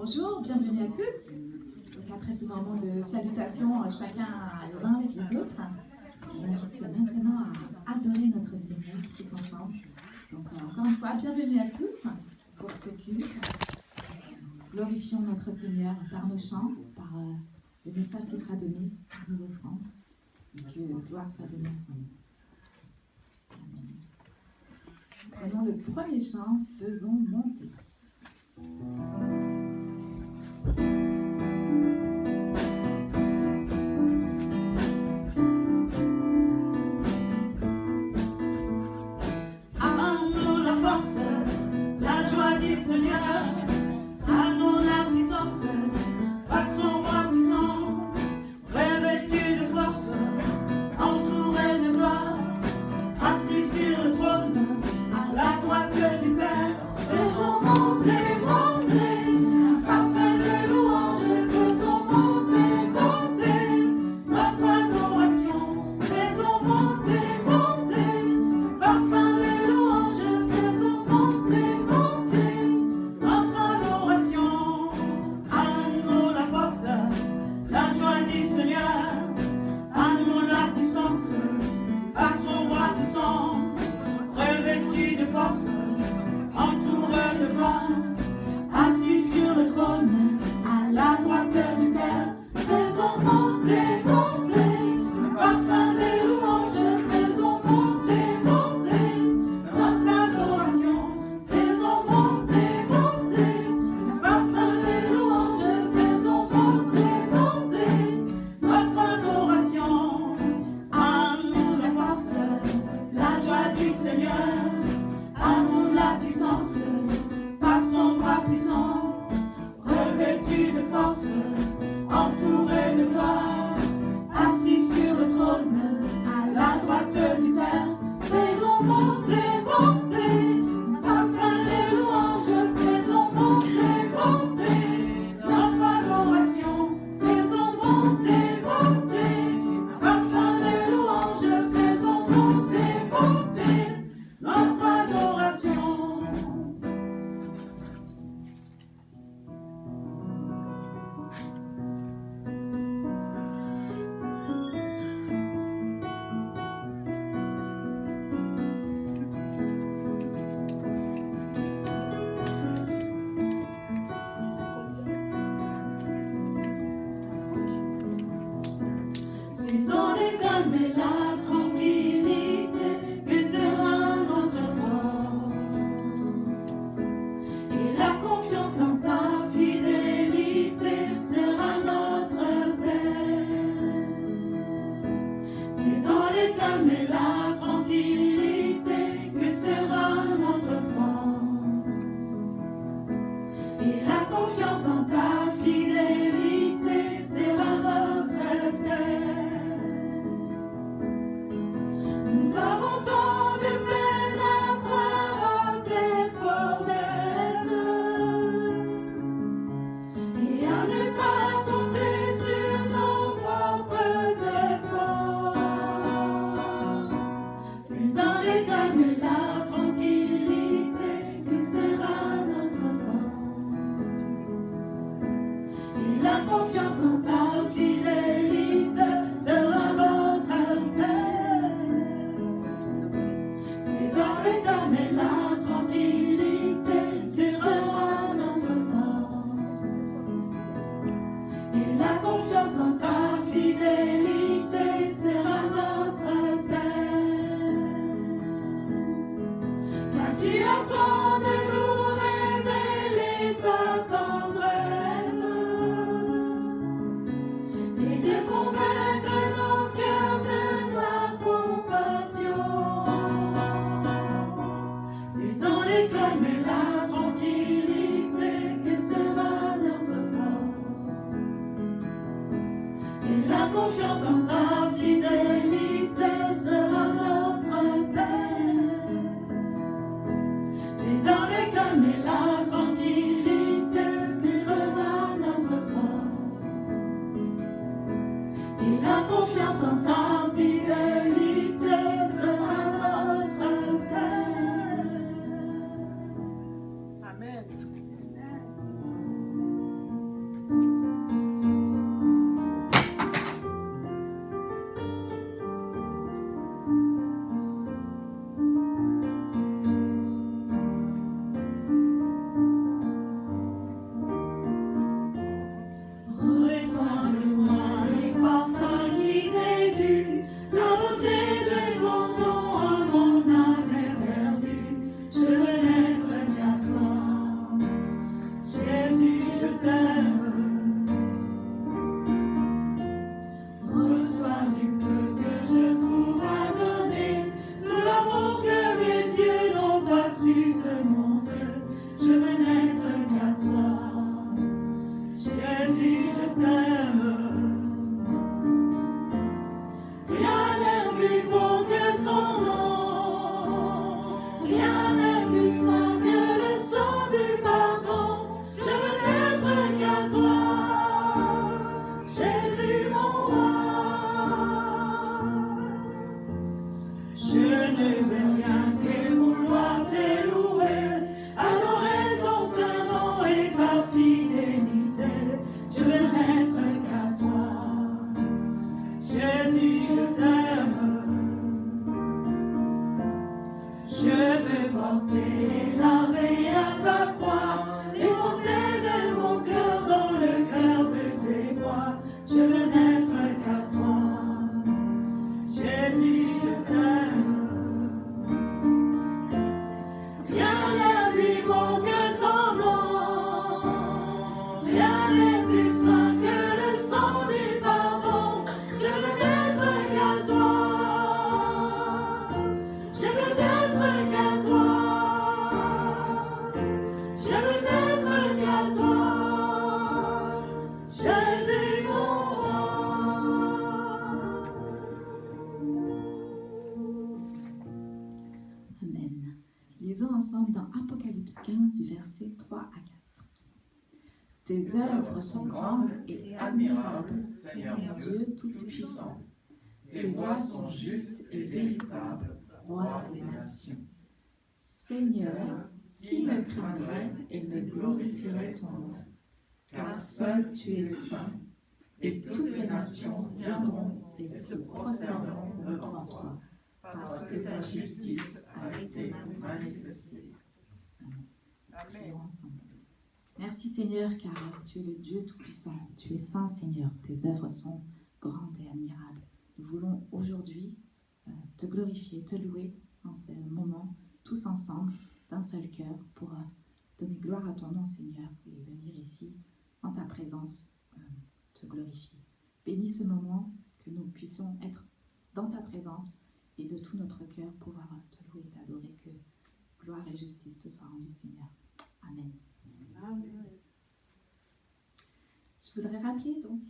Bonjour, bienvenue à tous. Donc après ce moment de salutation, chacun les uns avec les autres, je vous invite maintenant à adorer notre Seigneur tous ensemble. Donc encore une fois, bienvenue à tous pour ce culte. Glorifions notre Seigneur par nos chants, par le message qui sera donné, par nos offrandes, et que gloire soit donnée à son nom. Amen. Prenons le premier chant, faisons monter. À nous la force, la joie du Seigneur, à nous la puissance, par son bras puissant, revêtu de force, entouré de gloire, assis sur le trône, à la droite du Père, faisons monter, monter, un parfum de louange, faisons monter, monter, notre adoration, faisons monter, monter, un parfum de louange, faisons monter, monter, notre adoration, à nous la force, la joie du Seigneur, à nous la puissance, par son bras puissant, revêtu de force, entouré de gloire, assis sur le trône, à la droite du Père, faisons monter, monter, un parfum de louange, faisons monter, monter, notre adoration, faisons monter, monter, un parfum de louange, faisons monter, monter, notre adoration, à nous la force, la joie du Seigneur, à nous la puissance, par son bras puissant, revêtu de force, entouré de gloire, assis sur le trône, à la droite du Père, faisons monter, monter, un parfum de louange, faisons monter, monter, notre adoration, faisons monter, monter, un parfum de louange, faisons monter, monter, notre adoration. C'est dans les calmes et la tranquillité que sera notre force. Et la confiance en ta fidélité sera notre paix. C'est dans les calmes et la tranquillité que sera notre force. Et la confiance en ta fidélité sera notre paix. Nous avons tant de peine à croire en tes promesses et à ne pas compter sur nos propres efforts. C'est dans les calmes et la tranquillité que sera notre force. Et la confiance en ta fidélité sera notre paix. C'est dans le calme et la tranquillité que sera notre force. Et la confiance en ta fidélité sera notre paix. Car tu attends de nous révéler ta tendresse et de convaincre nos cœurs de ta compassion. C'est dans les calmes et la tranquillité que sera notre force. Et la confiance en ta fidélité sera notre paix. C'est dans les veux porter la veille à ta croix, les pensées de mon cœur dans le cœur de tes voix. Je veux n'être qu'à toi, Jésus, je t'aime. Rien n'est plus beau que ton nom, rien n'est plus saint que le sang du pardon. Je veux n'être qu'à toi, je veux n'être qu'à toi, je veux n'être qu'à toi, Jésus mon roi. Amen. Lisons ensemble dans Apocalypse 15 du verset 3 à 4. Tes œuvres sont grandes et admirables, Seigneur Dieu Tout-Puissant. Tes voies sont justes et véritables, Roi des nations. Seigneur, qui ne craindrait et ne glorifierait ton nom? Car seul tu es saint, et toutes les nations viendront et se prosterneront devant toi, parce que ta justice a été manifestée. Amen. Prions ensemble. Merci Seigneur, car tu es le Dieu Tout-Puissant. Tu es saint, Seigneur. Tes œuvres sont grandes et admirables. Nous voulons aujourd'hui te glorifier, te louer en ce moment, tous ensemble, d'un seul cœur, pour donner gloire à ton nom, Seigneur, et venir ici, en ta présence, te glorifier. Bénis ce moment, que nous puissions être dans ta présence et de tout notre cœur pouvoir te louer et t'adorer, que gloire et justice te soient rendues, Seigneur. Amen. Amen. Je voudrais rappeler donc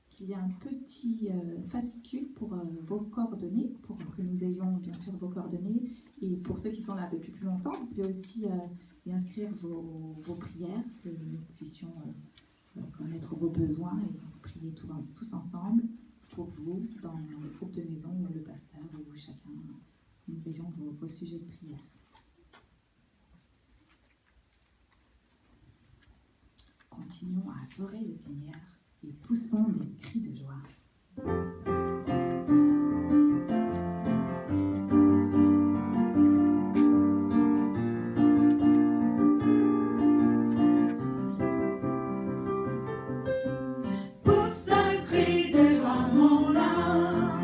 qu'il y a un petit fascicule pour vos coordonnées, pour que nous ayons bien sûr vos coordonnées. Et pour ceux qui sont là depuis plus longtemps, vous pouvez aussi y inscrire vos prières, que nous puissions connaître vos besoins et prier tous ensemble pour vous, dans les groupes de maison ou le pasteur, ou chacun, nous ayons vos sujets de prière. Continuons à adorer le Seigneur et poussons des cris de joie. Pousse un cri de joie, mon âme,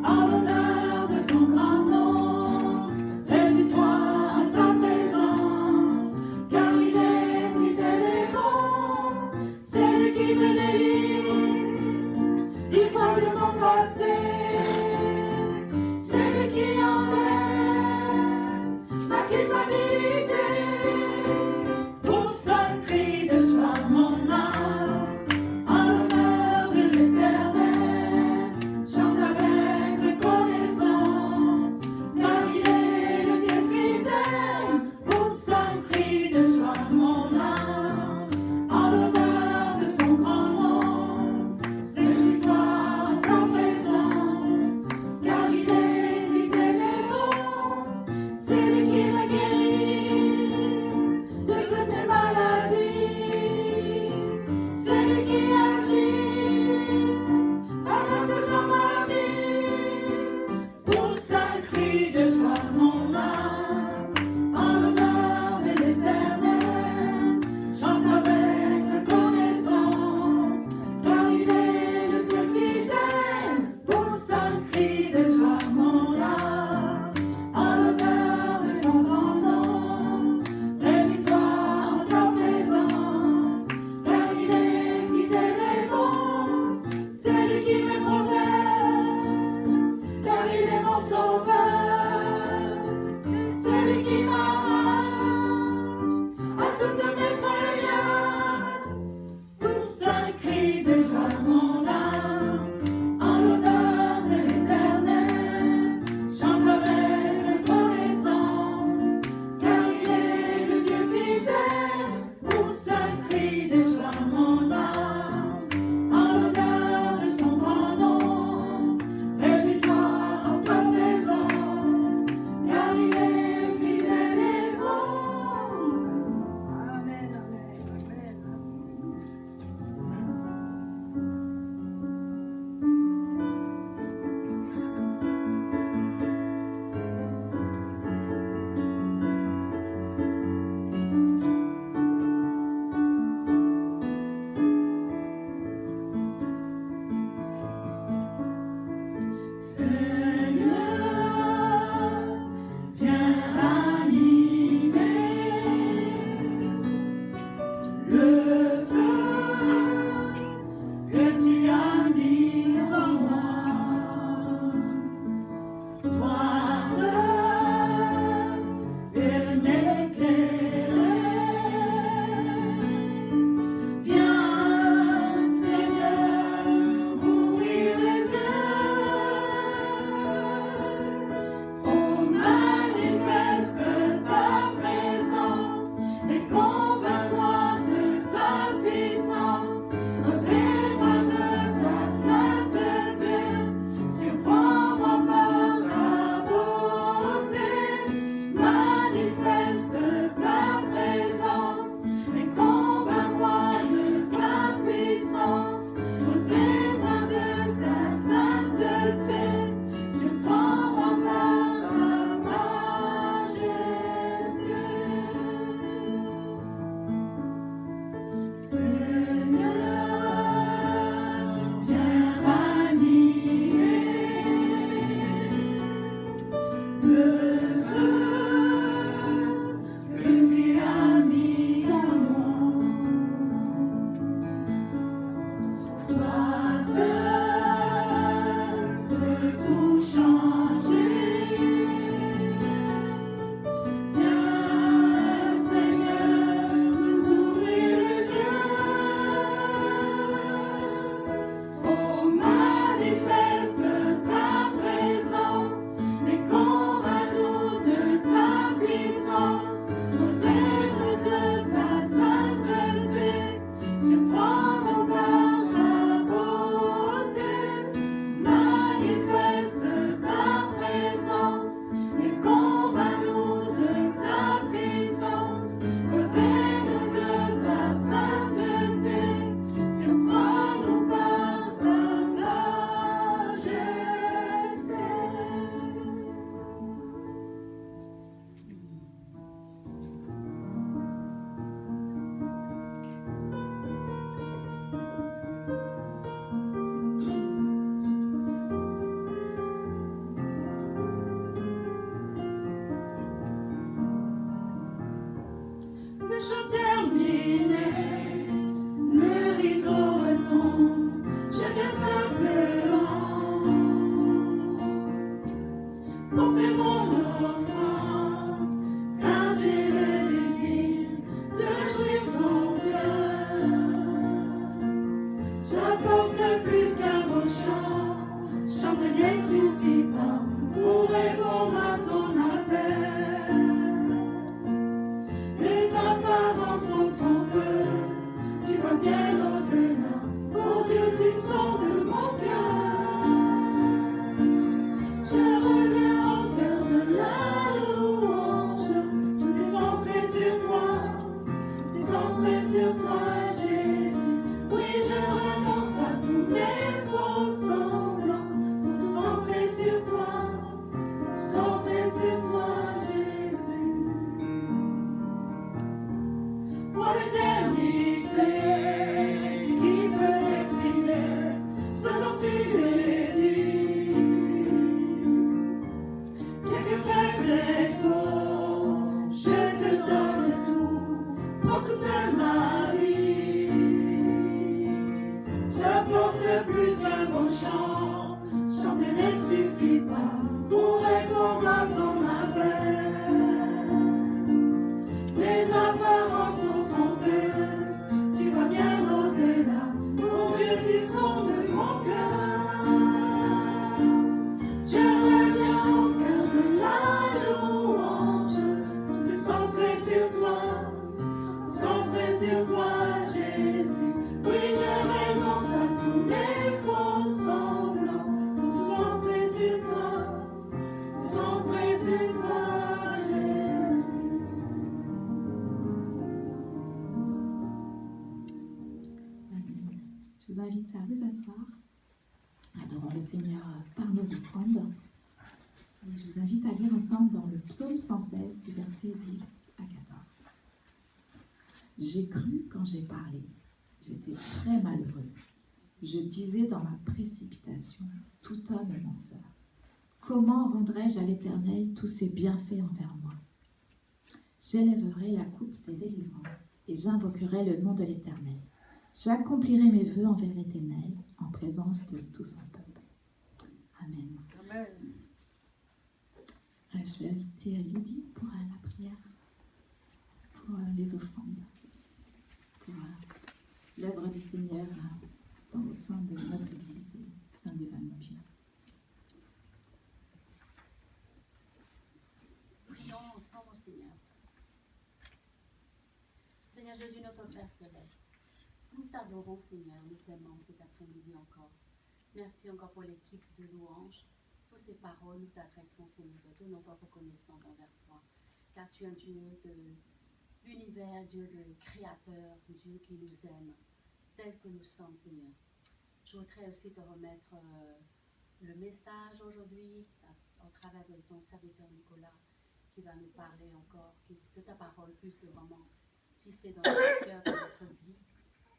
à l'honneur de chant terminé, le rideau retombe, je viens simplement porter mon offrande, car j'ai le désir de réjouir ton cœur. J'apporte plus qu'un beau chant, chanter ne suffit pas pour répondre à ton appel. Les apparences sont trompeuses, tu vois bien au-delà. Oh Dieu, tu sondes mon cœur. Je reviens au cœur de la louange, tout est centré sur toi, Jésus. Oui, je renonce à tous mes faux semblants pour tout centrer sur toi, Jésus. Pour l'éternité, qui peut exprimer ce dont tu es dit? Bien que faible et pauvre, je te donne tout, prends toute ma vie. J'apporte plus qu'un beau chant, chanter ne suffit pas pour répondre à ton appel. Les apparences sont trompeuses, tu vas bien au-delà. Oh Dieu, tu sondes mon cœur. Je reviens au cœur de la louange, tout est centré sur toi, Jésus. Oui, je renonce à tous mes faux semblants pour tout centrer sur toi, Jésus. Amen. Je vous invite à vous asseoir. Adorons le Seigneur par nos offrandes. Et je vous invite à lire ensemble dans le psaume 116 du verset 10 à 14. J'ai cru quand j'ai parlé, j'étais très malheureux. Je disais dans ma précipitation, tout homme est menteur. Comment rendrai-je à l'Éternel tous ses bienfaits envers moi? J'élèverai la coupe des délivrances et j'invoquerai le nom de l'Éternel. J'accomplirai mes vœux envers l'Éternel en présence de tout son peuple. Amen. Amen. Je vais inviter Lydie pour la prière, pour les offrandes, pour l'œuvre du Seigneur au sein de notre Église et au sein du Val-Montpied. Prions ensemble au Seigneur. Seigneur Jésus, notre Père Céleste, nous t'adorons, Seigneur, nous t'aimons cet après-midi encore. Merci encore pour l'équipe de louanges. Toutes ces paroles, nous t'adressons, Seigneur, de notre reconnaissance envers toi, car tu es un Dieu de l'univers, Dieu de créateur, Dieu qui nous aime, tel que nous sommes, Seigneur. Je voudrais aussi te remettre le message aujourd'hui, au travers de ton serviteur Nicolas, qui va nous parler encore, que ta parole puisse vraiment tisser dans notre cœur, dans notre vie,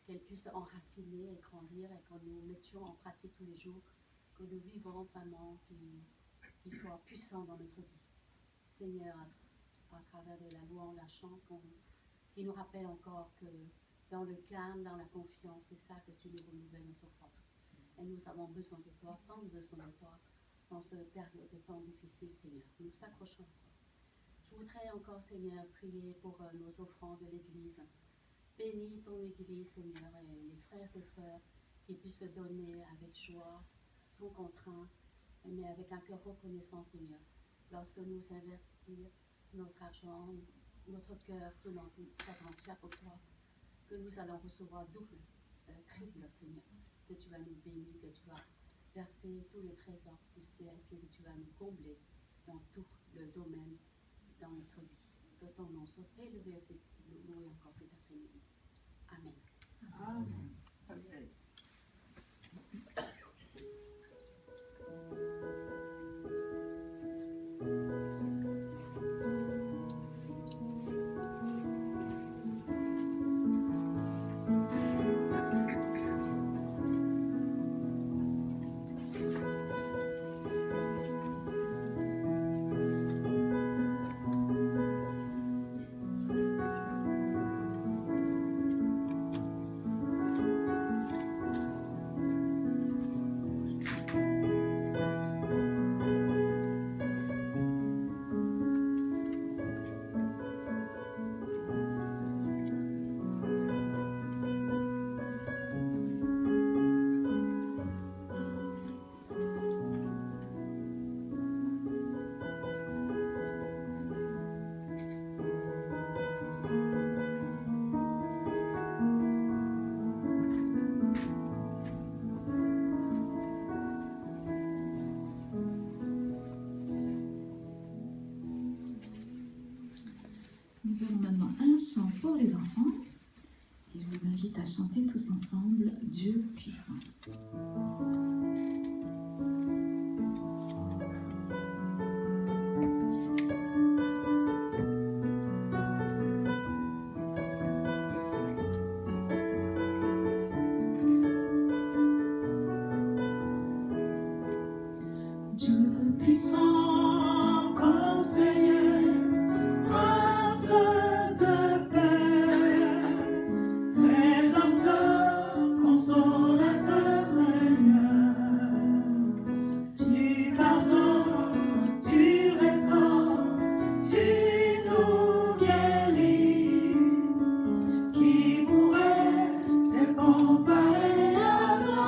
qu'elle puisse enraciner et grandir et que nous mettions en pratique tous les jours, que nous vivons vraiment, qui soit puissant dans notre vie. Seigneur, à travers de la louange, la chant, qui nous rappelle encore que dans le calme, dans la confiance, c'est ça que tu nous renouvelles notre force. Et nous avons besoin de toi, tant besoin de toi, dans cette période de temps difficile, Seigneur. Nous s'accrochons à toi. Je voudrais encore, Seigneur, prier pour nos offrandes de l'Église. Bénis ton Église, Seigneur, et les frères et sœurs qui puissent donner avec joie, sans contrainte, mais avec un cœur reconnaissant, Seigneur. Lorsque nous investissons notre argent, notre cœur, tout notre entière pour toi, que nous allons recevoir double, triple, Seigneur, que tu vas nous bénir, que tu vas verser tous les trésors du ciel, que tu vas nous combler dans tout le domaine dans notre vie. Que ton nom soit élevé et loué encore cet après-midi. Amen. Amen. Amen. maintenant un chant pour les enfants. Et je vous invite à chanter tous ensemble « Dieu puissant ». Dieu puissant, conseiller, prince de paix, rédempteur, consolateur, Seigneur. Tu pardonnes, tu restaures, tu nous guéris. Qui pourrait se comparer à toi?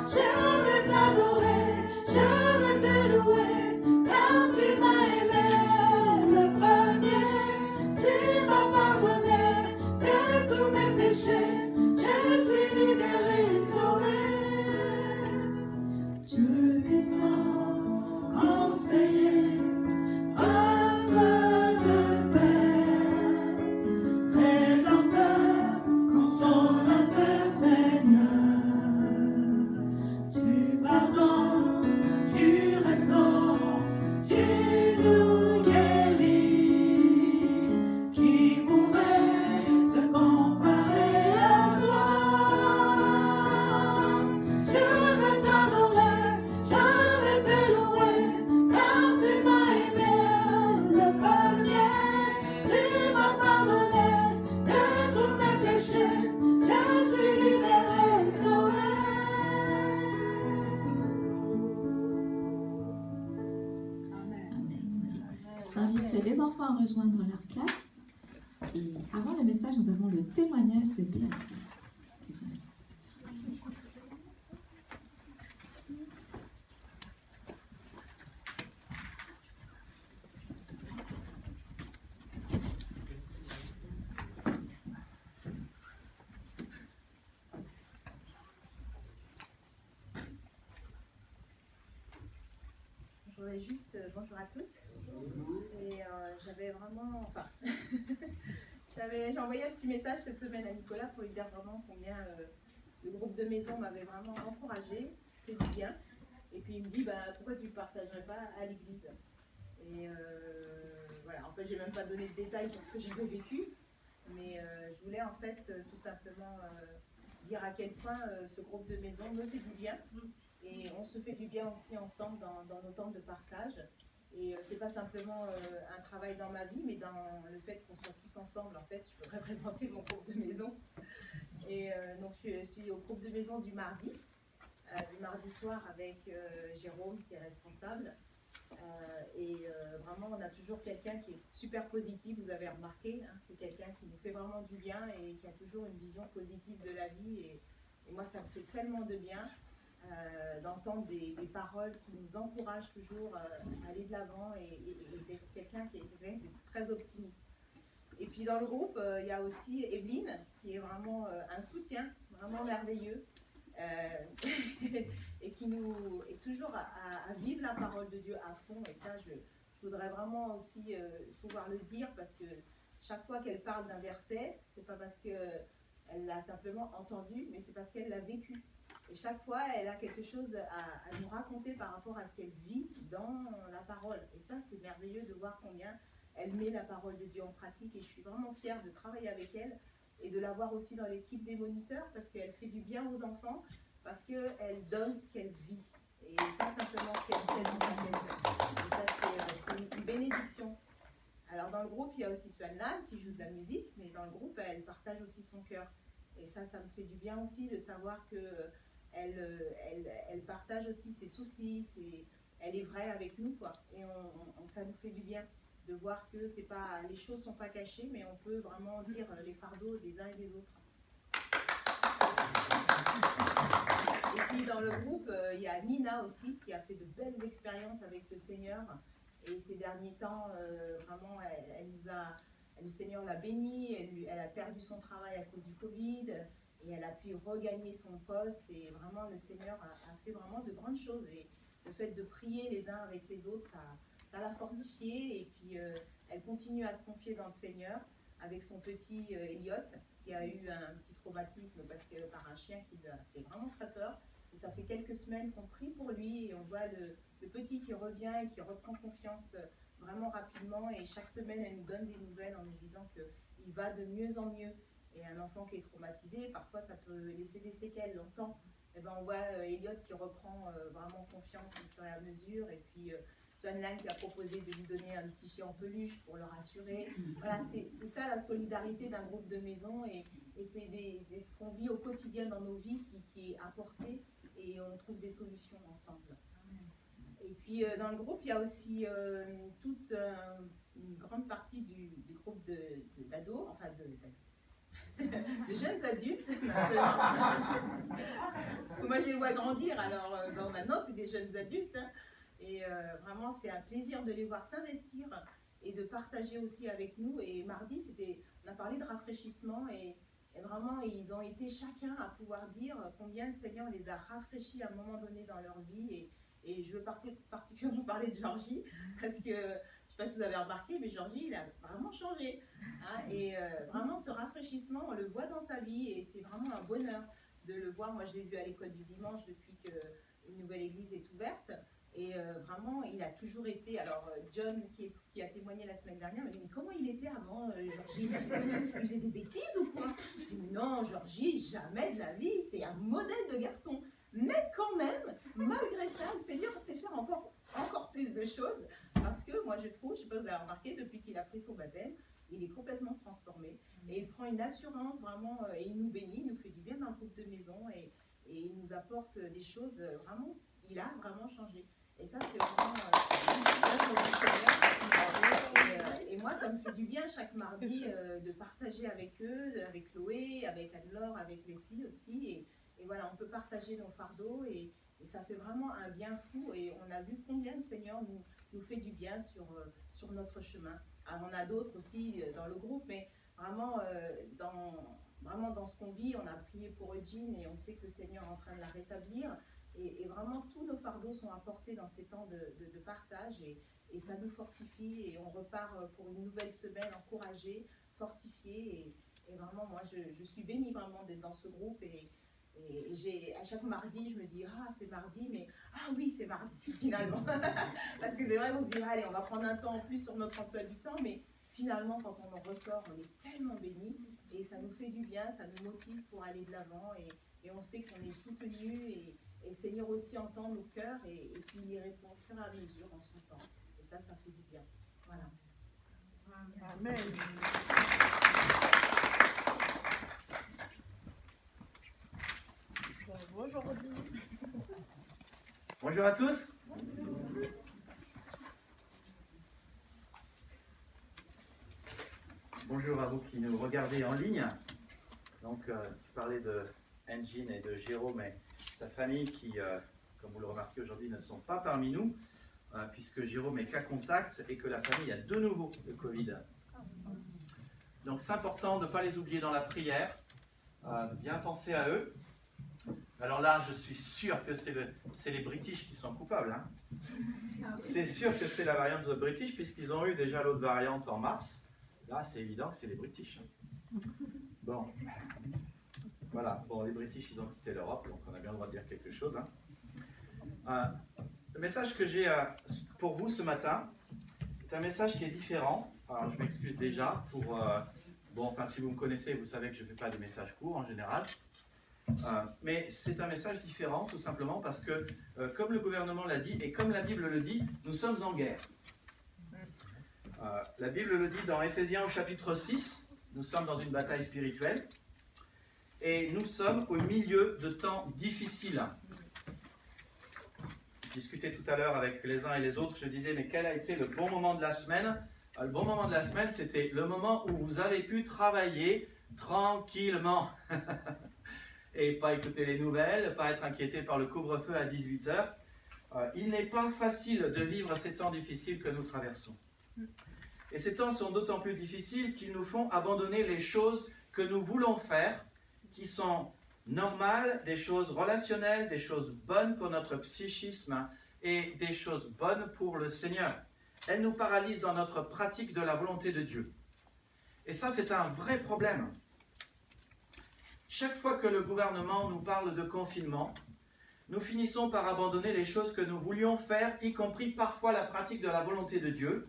Je veux t'adorer, je veux te louer, car tu m'as aimé le premier. Tu m'as pardonné de tous mes péchés, je suis libéré, sauvé. Dieu puissant, conseiller, prince de paix, rédempteur, consolateur, Seigneur. Tu pardonnes, tu restaures, tu nous guéris. Qui pourrait se comparer à toi? Je veux t'adorer, je veux te louer, car tu m'as aimé le premier. Tu m'as pardonné de tous mes péchés, je suis libéré, sauvé. Amen. J'invite les enfants à rejoindre leur classe. Et avant le message, nous avons le témoignage de Béatrice que j'invite. Je voudrais juste bonjour à tous. Et j'avais vraiment, enfin, j'ai envoyé un petit message cette semaine à Nicolas pour lui dire vraiment combien le groupe de maison m'avait vraiment encouragé, fait du bien. Et puis il me dit, bah, pourquoi tu ne partagerais pas à l'église? Et voilà, en fait, j'ai même pas donné de détails sur ce que j'avais vécu, mais je voulais en fait tout simplement dire à quel point ce groupe de maison me fait du bien. Et on se fait du bien aussi ensemble dans nos temps de partage. Et c'est pas simplement un travail dans ma vie, mais dans le fait qu'on soit tous ensemble. En fait, je peux représenter mon groupe de maison. Et donc je suis au groupe de maison du mardi soir avec Jérôme qui est responsable. Et vraiment, on a toujours quelqu'un qui est super positif, vous avez remarqué. Hein, c'est quelqu'un qui nous fait vraiment du bien et qui a toujours une vision positive de la vie. Et moi, ça me fait tellement de bien. D'entendre des paroles qui nous encouragent toujours à aller de l'avant et d'être quelqu'un qui est très optimiste. Et puis dans le groupe, il y a aussi Evelyne qui est vraiment un soutien, vraiment merveilleux et qui nous est toujours à vivre la parole de Dieu à fond. Et ça, je voudrais vraiment aussi pouvoir le dire parce que chaque fois qu'elle parle d'un verset, c'est pas parce qu'elle l'a simplement entendu, mais c'est parce qu'elle l'a vécu. Et chaque fois, elle a quelque chose à nous raconter par rapport à ce qu'elle vit dans la parole. Et ça, c'est merveilleux de voir combien elle met la parole de Dieu en pratique. Et je suis vraiment fière de travailler avec elle et de la voir aussi dans l'équipe des moniteurs parce qu'elle fait du bien aux enfants, parce qu'elle donne ce qu'elle vit. Et pas simplement ce qu'elle fait dans sa tête. Et ça, c'est une bénédiction. Alors, dans le groupe, il y a aussi Swanlan qui joue de la musique, mais dans le groupe, elle partage aussi son cœur. Et ça me fait du bien aussi de savoir que elle partage aussi ses soucis, elle est vraie avec nous, quoi. Et ça nous fait du bien de voir que les choses ne sont pas cachées, mais on peut vraiment dire les fardeaux des uns et des autres. Et puis dans le groupe, il y a Nina aussi qui a fait de belles expériences avec le Seigneur. Et ces derniers temps, vraiment, le Seigneur l'a bénie, elle a perdu son travail à cause du Covid. Et elle a pu regagner son poste et vraiment le Seigneur a fait vraiment de grandes choses. Et le fait de prier les uns avec les autres, ça l'a fortifiée et puis elle continue à se confier dans le Seigneur avec son petit Elliot, qui a eu un petit traumatisme parce que par un chien qui lui a fait vraiment très peur. Et ça fait quelques semaines qu'on prie pour lui et on voit le petit qui revient et qui reprend confiance vraiment rapidement. Et chaque semaine, elle nous donne des nouvelles en nous disant qu'il va de mieux en mieux. Et un enfant qui est traumatisé, parfois ça peut laisser des séquelles longtemps. Et ben on voit Elliot qui reprend vraiment confiance au fur et à mesure. Et puis Swanline qui a proposé de lui donner un petit chien en peluche pour le rassurer. Voilà, c'est ça la solidarité d'un groupe de maison. Et c'est ce qu'on vit au quotidien dans nos vies qui est apporté. Et on trouve des solutions ensemble. Et puis dans le groupe, il y a aussi toute une grande partie du groupe d'ados, enfin de jeunes adultes maintenant. Parce que moi je les vois grandir, alors bon, maintenant c'est des jeunes adultes. Hein. Et vraiment c'est un plaisir de les voir s'investir et de partager aussi avec nous. Et mardi, on a parlé de rafraîchissement et vraiment ils ont été chacun à pouvoir dire combien le Seigneur les a rafraîchis à un moment donné dans leur vie. Et je veux particulièrement parler de Georgie parce que je ne sais pas si vous avez remarqué, mais Georgie, il a vraiment changé. Hein, et vraiment, ce rafraîchissement, on le voit dans sa vie et c'est vraiment un bonheur de le voir. Moi, je l'ai vu à l'école du dimanche depuis qu'une nouvelle église est ouverte. Et vraiment, il a toujours été. Alors, John, qui a témoigné la semaine dernière, m'a dit: mais comment il était avant, Georgie? Il faisait des bêtises ou quoi? Je dis: mais non, Georgie, jamais de la vie, c'est un modèle de garçon. Mais quand même, malgré ça, le Seigneur sait faire encore plus de choses. Parce que moi, je trouve, je ne sais pas si vous avez remarqué, depuis qu'il a pris son baptême, il est complètement transformé. Et il prend une assurance vraiment, et il nous bénit, il nous fait du bien dans le groupe de maison, et il nous apporte des choses vraiment, il a vraiment changé. Et ça, c'est vraiment et moi, ça me fait du bien chaque mardi de partager avec eux, avec Chloé, avec Anne-Laure, avec Leslie aussi. Et voilà, on peut partager nos fardeaux et ça fait vraiment un bien fou. Et on a vu combien le Seigneur nous fait du bien sur notre chemin. Alors, on a d'autres aussi dans le groupe, mais vraiment, dans ce qu'on vit, on a prié pour Eugene et on sait que le Seigneur est en train de la rétablir. Et vraiment, tous nos fardeaux sont apportés dans ces temps de partage et ça nous fortifie. Et on repart pour une nouvelle semaine encouragée, fortifiée. Et vraiment, moi, je suis bénie vraiment d'être dans ce groupe. Et à chaque mardi, je me dis: ah, c'est mardi, mais ah oui, c'est mardi finalement. Parce que c'est vrai qu'on se dit: allez, on va prendre un temps en plus sur notre emploi du temps, mais finalement, quand on en ressort, on est tellement béni et ça nous fait du bien, ça nous motive pour aller de l'avant et on sait qu'on est soutenu et le Seigneur aussi entend nos cœurs et puis il y répond au fur et à mesure en son temps. Et ça fait du bien. Voilà. Amen. Bonjour. Bonjour à tous. Bonjour à vous qui nous regardez en ligne. Donc, tu parlais de Engine et de Jérôme et sa famille qui, comme vous le remarquez aujourd'hui, ne sont pas parmi nous, puisque Jérôme est cas contact et que la famille a de nouveau le Covid. Donc, c'est important de ne pas les oublier dans la prière, de bien penser à eux. Alors là, je suis sûr que c'est les British qui sont coupables. Hein. C'est sûr que c'est la variante de British, puisqu'ils ont eu déjà l'autre variante en mars. Là, c'est évident que c'est les British. Bon, voilà. Bon, les British, ils ont quitté l'Europe, donc on a bien le droit de dire quelque chose. Hein. Le message que j'ai pour vous ce matin est un message qui est différent. Alors, je m'excuse déjà pour... si vous me connaissez, vous savez que je ne fais pas des messages courts en général. Mais c'est un message différent, tout simplement parce que, comme le gouvernement l'a dit, et comme la Bible le dit, nous sommes en guerre. La Bible le dit dans Éphésiens au chapitre 6, nous sommes dans une bataille spirituelle, et nous sommes au milieu de temps difficiles. Je discutais tout à l'heure avec les uns et les autres, je disais, mais quel a été le bon moment de la semaine? Le bon moment de la semaine, c'était le moment où vous avez pu travailler tranquillement. Et pas écouter les nouvelles, pas être inquiété par le couvre-feu à 18h. Il n'est pas facile de vivre ces temps difficiles que nous traversons. Et ces temps sont d'autant plus difficiles qu'ils nous font abandonner les choses que nous voulons faire, qui sont normales, des choses relationnelles, des choses bonnes pour notre psychisme et des choses bonnes pour le Seigneur. elle nous paralyse dans notre pratique de la volonté de Dieu. Et ça, c'est un vrai problème. Chaque fois que le gouvernement nous parle de confinement, nous finissons par abandonner les choses que nous voulions faire, y compris parfois la pratique de la volonté de Dieu.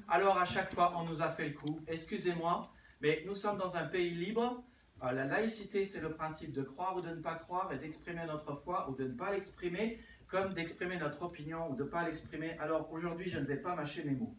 Alors à chaque fois, on nous a fait le coup. Excusez-moi, mais nous sommes dans un pays libre. La laïcité, c'est le principe de croire ou de ne pas croire et d'exprimer notre foi ou de ne pas l'exprimer, comme d'exprimer notre opinion ou de ne pas l'exprimer. Alors aujourd'hui, je ne vais pas mâcher mes mots.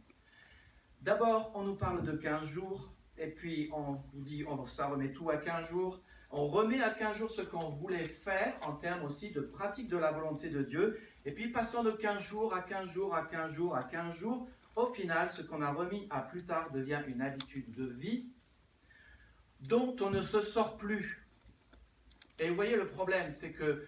D'abord, on nous parle de 15 jours, et puis on dit, ça remet tout à 15 jours. On remet à 15 jours ce qu'on voulait faire en termes aussi de pratique de la volonté de Dieu. Et puis passant de 15 jours à 15 jours à 15 jours à 15 jours, au final, ce qu'on a remis à plus tard devient une habitude de vie dont on ne se sort plus. Et vous voyez, le problème, c'est que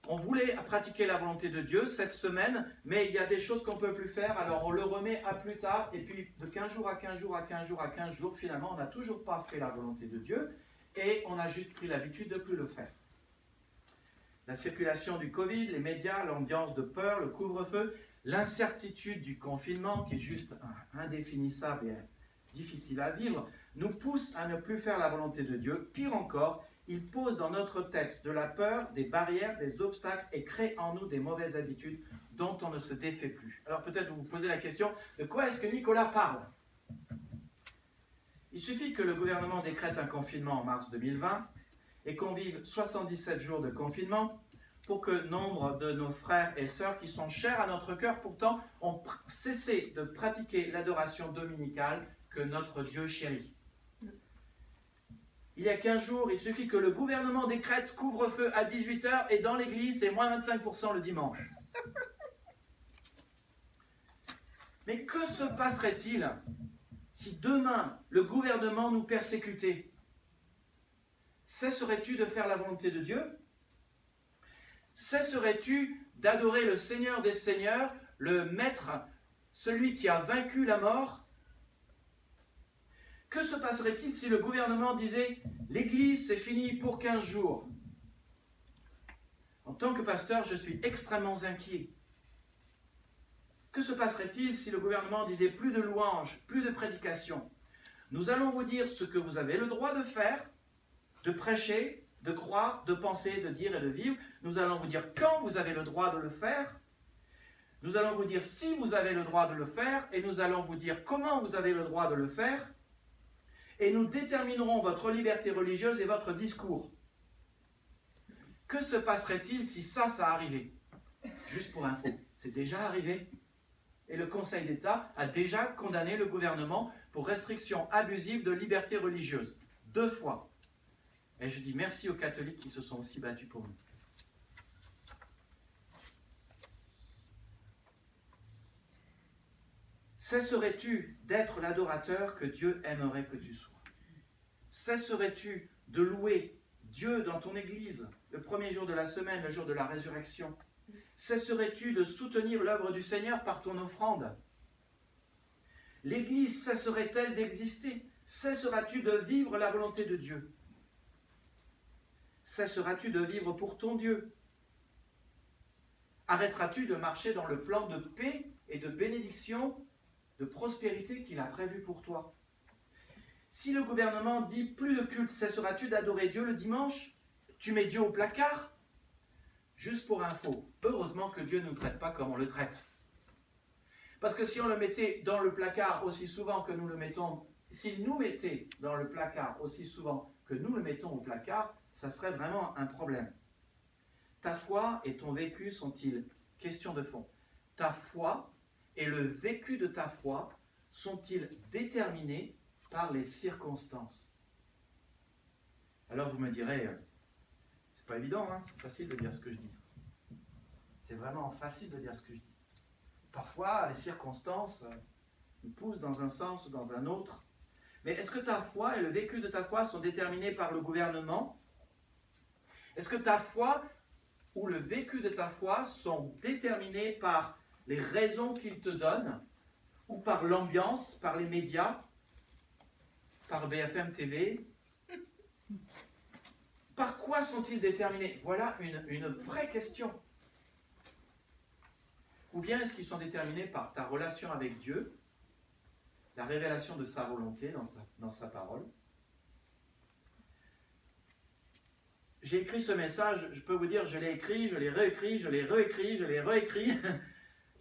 on voulait pratiquer la volonté de Dieu cette semaine, mais il y a des choses qu'on ne peut plus faire, alors on le remet à plus tard, et puis de 15 jours à 15 jours à 15 jours à 15 jours, finalement, on n'a toujours pas fait la volonté de Dieu, et on a juste pris l'habitude de ne plus le faire. La circulation du Covid, les médias, l'ambiance de peur, le couvre-feu, l'incertitude du confinement, qui est juste indéfinissable et difficile à vivre, nous pousse à ne plus faire la volonté de Dieu. Pire encore, il pose dans notre texte de la peur, des barrières, des obstacles et crée en nous des mauvaises habitudes dont on ne se défait plus. Alors peut-être vous vous posez la question, de quoi est-ce que Nicolas parle? Il suffit que le gouvernement décrète un confinement en mars 2020 et qu'on vive 77 jours de confinement pour que nombre de nos frères et sœurs qui sont chers à notre cœur pourtant ont cessé de pratiquer l'adoration dominicale que notre Dieu chérit. Il y a 15 jours, il suffit que le gouvernement décrète couvre-feu à 18h et dans l'église, c'est moins 25% le dimanche. Mais que se passerait-il si demain le gouvernement nous persécutait? Cesserais-tu de faire la volonté de Dieu? Cesserais-tu d'adorer le Seigneur des Seigneurs, le Maître, celui qui a vaincu la mort? Que se passerait-il si le gouvernement disait « l'Église, c'est fini pour 15 jours » ? En tant que pasteur, je suis extrêmement inquiet. Que se passerait-il si le gouvernement disait « plus de louanges, plus de prédications » ? Nous allons vous dire ce que vous avez le droit de faire, de prêcher, de croire, de penser, de dire et de vivre. Nous allons vous dire quand vous avez le droit de le faire. Nous allons vous dire si vous avez le droit de le faire et nous allons vous dire comment vous avez le droit de le faire. Et nous déterminerons votre liberté religieuse et votre discours. Que se passerait-il si ça arrivait? Juste pour info, c'est déjà arrivé. Et le Conseil d'État a déjà condamné le gouvernement pour restriction abusive de liberté religieuse. 2 fois. Et je dis merci aux catholiques qui se sont aussi battus pour nous. Cesserais-tu d'être l'adorateur que Dieu aimerait que tu sois? Cesserais-tu de louer Dieu dans ton église le premier jour de la semaine, le jour de la résurrection? Cesserais-tu de soutenir l'œuvre du Seigneur par ton offrande? L'église cesserait-elle d'exister? Cesseras-tu de vivre la volonté de Dieu? Cesseras-tu de vivre pour ton Dieu? Arrêteras-tu de marcher dans le plan de paix et de bénédiction, de prospérité qu'il a prévu pour toi? Si le gouvernement dit plus de culte, cesseras-tu d'adorer Dieu le dimanche? Tu mets Dieu au placard? Juste pour info, heureusement que Dieu ne nous traite pas comme on le traite. Parce que si on le mettait dans le placard aussi souvent que nous le mettons, s'il nous mettait dans le placard aussi souvent que nous le mettons au placard, ça serait vraiment un problème. Ta foi et ton vécu sont-ils, question de fond, ta foi et le vécu de ta foi sont-ils déterminés par les circonstances? Alors vous me direz, c'est pas évident, hein, c'est facile de dire ce que je dis. C'est vraiment facile de dire ce que je dis. Parfois, les circonstances nous poussent dans un sens ou dans un autre. Mais est-ce que ta foi et le vécu de ta foi sont déterminés par le gouvernement? Est-ce que ta foi ou le vécu de ta foi sont déterminés par les raisons qu'il te donne, ou par l'ambiance, par les médias, par BFM TV? Par quoi sont-ils déterminés? Voilà une vraie question. Ou bien est-ce qu'ils sont déterminés par ta relation avec Dieu, la révélation de sa volonté dans sa parole? J'ai écrit ce message, je peux vous dire, je l'ai écrit, je l'ai réécrit, je l'ai réécrit, je l'ai réécrit.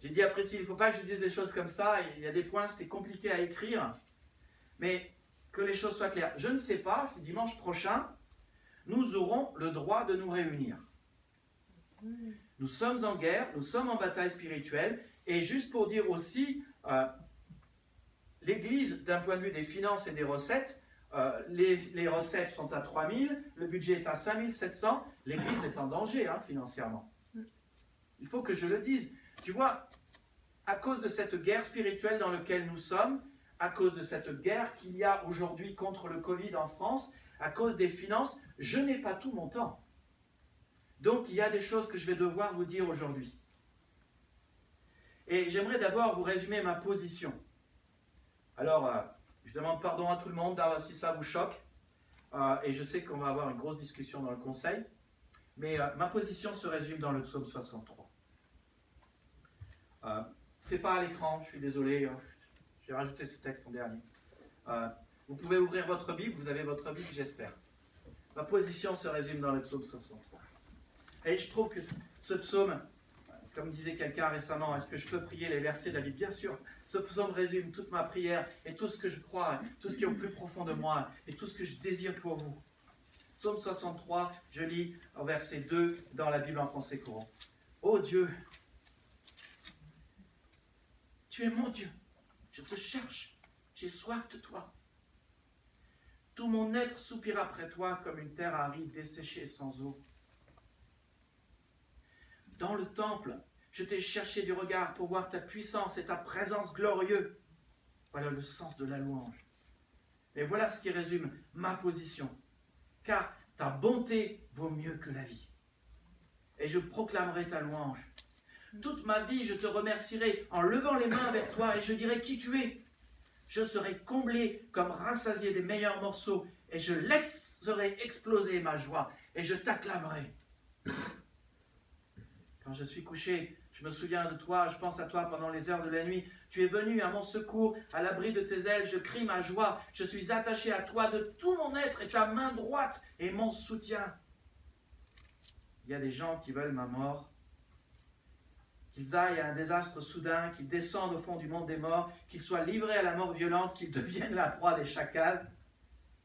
J'ai dit après, il ne faut pas que je dise des choses comme ça, il y a des points, c'était compliqué à écrire, mais que les choses soient claires. Je ne sais pas si dimanche prochain, nous aurons le droit de nous réunir. Nous sommes en guerre, nous sommes en bataille spirituelle, et juste pour dire aussi, l'Église, d'un point de vue des finances et des recettes, les recettes sont à 3 000, le budget est à 5 700, l'Église est en danger financièrement. Il faut que je le dise. Tu vois, à cause de cette guerre spirituelle dans laquelle nous sommes, à cause de cette guerre qu'il y a aujourd'hui contre le Covid en France, à cause des finances, je n'ai pas tout mon temps. Donc, il y a des choses que je vais devoir vous dire aujourd'hui. Et j'aimerais d'abord vous résumer ma position. Alors, je demande pardon à tout le monde si ça vous choque. Et je sais qu'on va avoir une grosse discussion dans le conseil. Mais ma position se résume dans le psaume 63. C'est pas à l'écran, je suis désolé. J'ai rajouté ce texte en dernier. Vous pouvez ouvrir votre Bible, vous avez votre Bible, j'espère. Ma position se résume dans le psaume 63. Et je trouve que ce psaume, comme disait quelqu'un récemment, est-ce que je peux prier les versets de la Bible? Bien sûr, ce psaume résume toute ma prière et tout ce que je crois, tout ce qui est au plus profond de moi et tout ce que je désire pour vous. Psaume 63, je lis au verset 2 dans la Bible en français courant. Ô Dieu, tu es mon Dieu, je te cherche, j'ai soif de toi. Tout mon être soupire après toi comme une terre aride desséchée sans eau. Dans le temple, je t'ai cherché du regard pour voir ta puissance et ta présence glorieuse. Voilà le sens de la louange. Et voilà ce qui résume ma position. Car ta bonté vaut mieux que la vie. Et je proclamerai ta louange. Toute ma vie, je te remercierai en levant les mains vers toi et je dirai qui tu es. Je serai comblé comme rassasié des meilleurs morceaux et je laisserai exploser ma joie et je t'acclamerai. Quand je suis couché, je me souviens de toi, je pense à toi pendant les heures de la nuit. Tu es venu à mon secours, à l'abri de tes ailes, je crie ma joie. Je suis attaché à toi de tout mon être et ta main droite est mon soutien. Il y a des gens qui veulent ma mort, qu'ils aillent à un désastre soudain, qu'ils descendent au fond du monde des morts, qu'ils soient livrés à la mort violente, qu'ils deviennent la proie des chacals.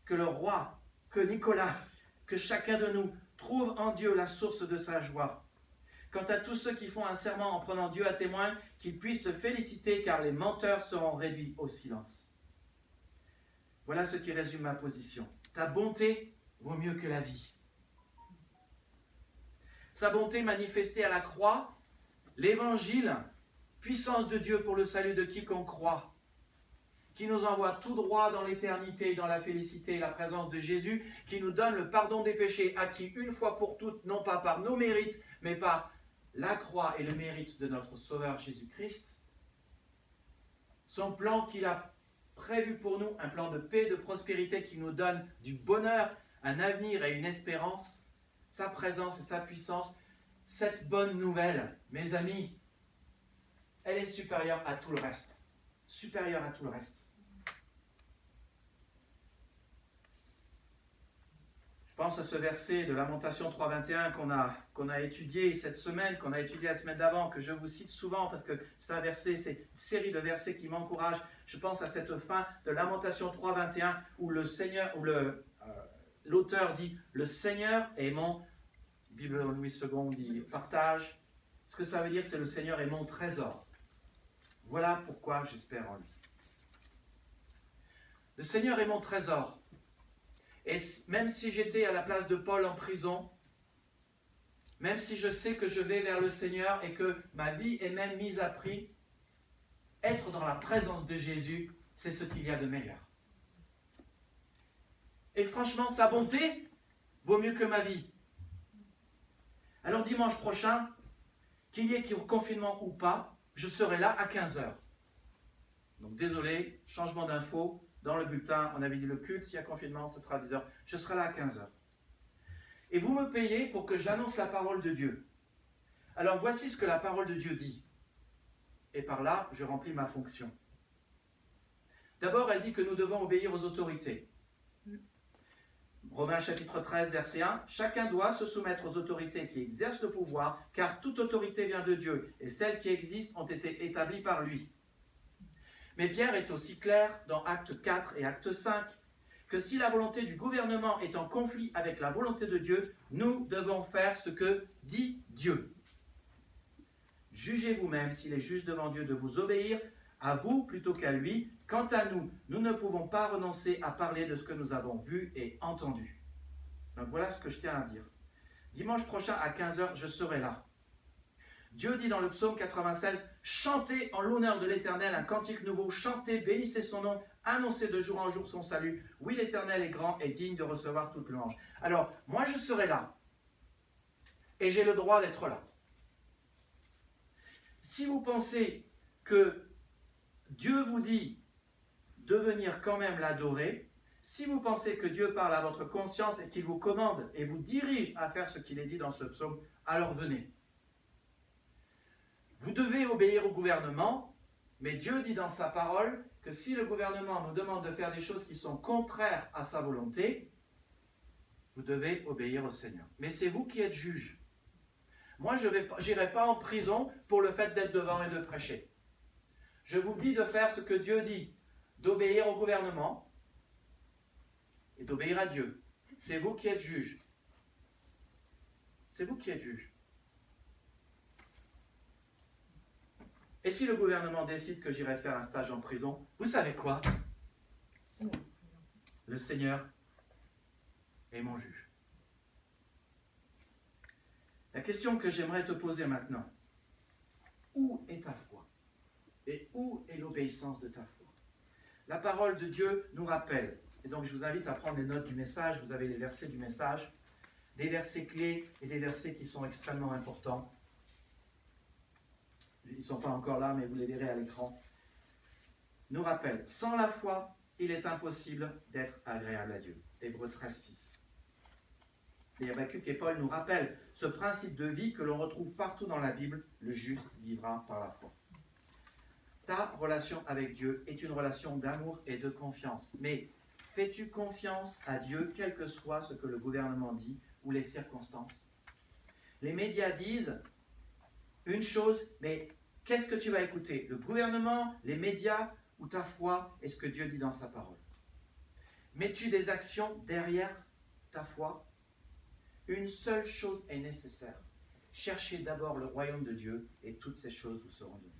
Que le roi, que Nicolas, que chacun de nous trouve en Dieu la source de sa joie. Quant à tous ceux qui font un serment en prenant Dieu à témoin, qu'ils puissent se féliciter car les menteurs seront réduits au silence. Voilà ce qui résume ma position. Ta bonté vaut mieux que la vie. Sa bonté manifestée à la croix, l'évangile, puissance de Dieu pour le salut de quiconque croit, qui nous envoie tout droit dans l'éternité, dans la félicité et la présence de Jésus, qui nous donne le pardon des péchés, acquis une fois pour toutes, non pas par nos mérites, mais par la croix et le mérite de notre Sauveur Jésus-Christ. Son plan qu'il a prévu pour nous, un plan de paix, de prospérité qui nous donne du bonheur, un avenir et une espérance, sa présence et sa puissance, cette bonne nouvelle, mes amis, elle est supérieure à tout le reste. Supérieure à tout le reste. Je pense à ce verset de Lamentation 3.21 qu'on a étudié cette semaine, qu'on a étudié la semaine d'avant, que je vous cite souvent parce que c'est un verset, c'est une série de versets qui m'encouragent. Je pense à cette fin de Lamentation 3.21 où le Seigneur, où l'auteur dit « Le Seigneur est mon » Bible Louis II dit « partage ». Ce que ça veut dire, c'est « Le Seigneur est mon trésor ». Voilà pourquoi j'espère en lui. Le Seigneur est mon trésor. Et même si j'étais à la place de Paul en prison, même si je sais que je vais vers le Seigneur et que ma vie est même mise à prix, être dans la présence de Jésus, c'est ce qu'il y a de meilleur. Et franchement, sa bonté vaut mieux que ma vie. Alors dimanche prochain, qu'il y ait confinement ou pas, je serai là à 15h. Donc désolé, changement d'info. Dans le bulletin, on avait dit le culte, s'il y a confinement, ce sera à 10h. Je serai là à 15h. Et vous me payez pour que j'annonce la parole de Dieu. Alors voici ce que la parole de Dieu dit. et par là, je remplis ma fonction. D'abord, elle dit que nous devons obéir aux autorités. Romains chapitre 13, verset 1, « Chacun doit se soumettre aux autorités qui exercent le pouvoir, car toute autorité vient de Dieu, et celles qui existent ont été établies par lui. » Mais Pierre est aussi clair dans Actes 4 et Actes 5, que si la volonté du gouvernement est en conflit avec la volonté de Dieu, nous devons faire ce que dit Dieu. Jugez vous-même s'il est juste devant Dieu de vous obéir à vous plutôt qu'à lui. Quant à nous, nous ne pouvons pas renoncer à parler de ce que nous avons vu et entendu. Donc voilà ce que je tiens à dire. Dimanche prochain à 15h, je serai là. Dieu dit dans le psaume 96, « Chantez en l'honneur de l'Éternel un cantique nouveau, chantez, bénissez son nom, annoncez de jour en jour son salut. Oui, l'Éternel est grand et digne de recevoir toute louange. » Alors, moi je serai là. Et j'ai le droit d'être là. Si vous pensez que Dieu vous dit de venir quand même l'adorer, si vous pensez que Dieu parle à votre conscience et qu'il vous commande et vous dirige à faire ce qu'il est dit dans ce psaume, alors venez. Vous devez obéir au gouvernement, mais Dieu dit dans sa parole que si le gouvernement nous demande de faire des choses qui sont contraires à sa volonté, vous devez obéir au Seigneur. Mais c'est vous qui êtes juge. Moi, je n'irai pas en prison pour le fait d'être devant et de prêcher. Je vous dis de faire ce que Dieu dit, d'obéir au gouvernement et d'obéir à Dieu. C'est vous qui êtes juge. C'est vous qui êtes juge. Et si le gouvernement décide que j'irai faire un stage en prison, vous savez quoi? Le Seigneur est mon juge. La question que j'aimerais te poser maintenant, où est ta foi? Et où est l'obéissance de ta foi? La parole de Dieu nous rappelle, et donc je vous invite à prendre les notes du message, vous avez les versets du message, des versets clés et des versets qui sont extrêmement importants. Ils ne sont pas encore là, mais vous les verrez à l'écran. Nous rappelle, sans la foi, il est impossible d'être agréable à Dieu. Hébreux 13, 6. Et Habakkuk et Paul nous rappellent ce principe de vie que l'on retrouve partout dans la Bible, le juste vivra par la foi. Ta relation avec Dieu est une relation d'amour et de confiance. Mais fais-tu confiance à Dieu, quel que soit ce que le gouvernement dit ou les circonstances? Les médias disent une chose, mais qu'est-ce que tu vas écouter? Le gouvernement, les médias ou ta foi et ce que Dieu dit dans sa parole? Mets-tu des actions derrière ta foi? Une seule chose est nécessaire. Cherchez d'abord le royaume de Dieu et toutes ces choses vous seront données.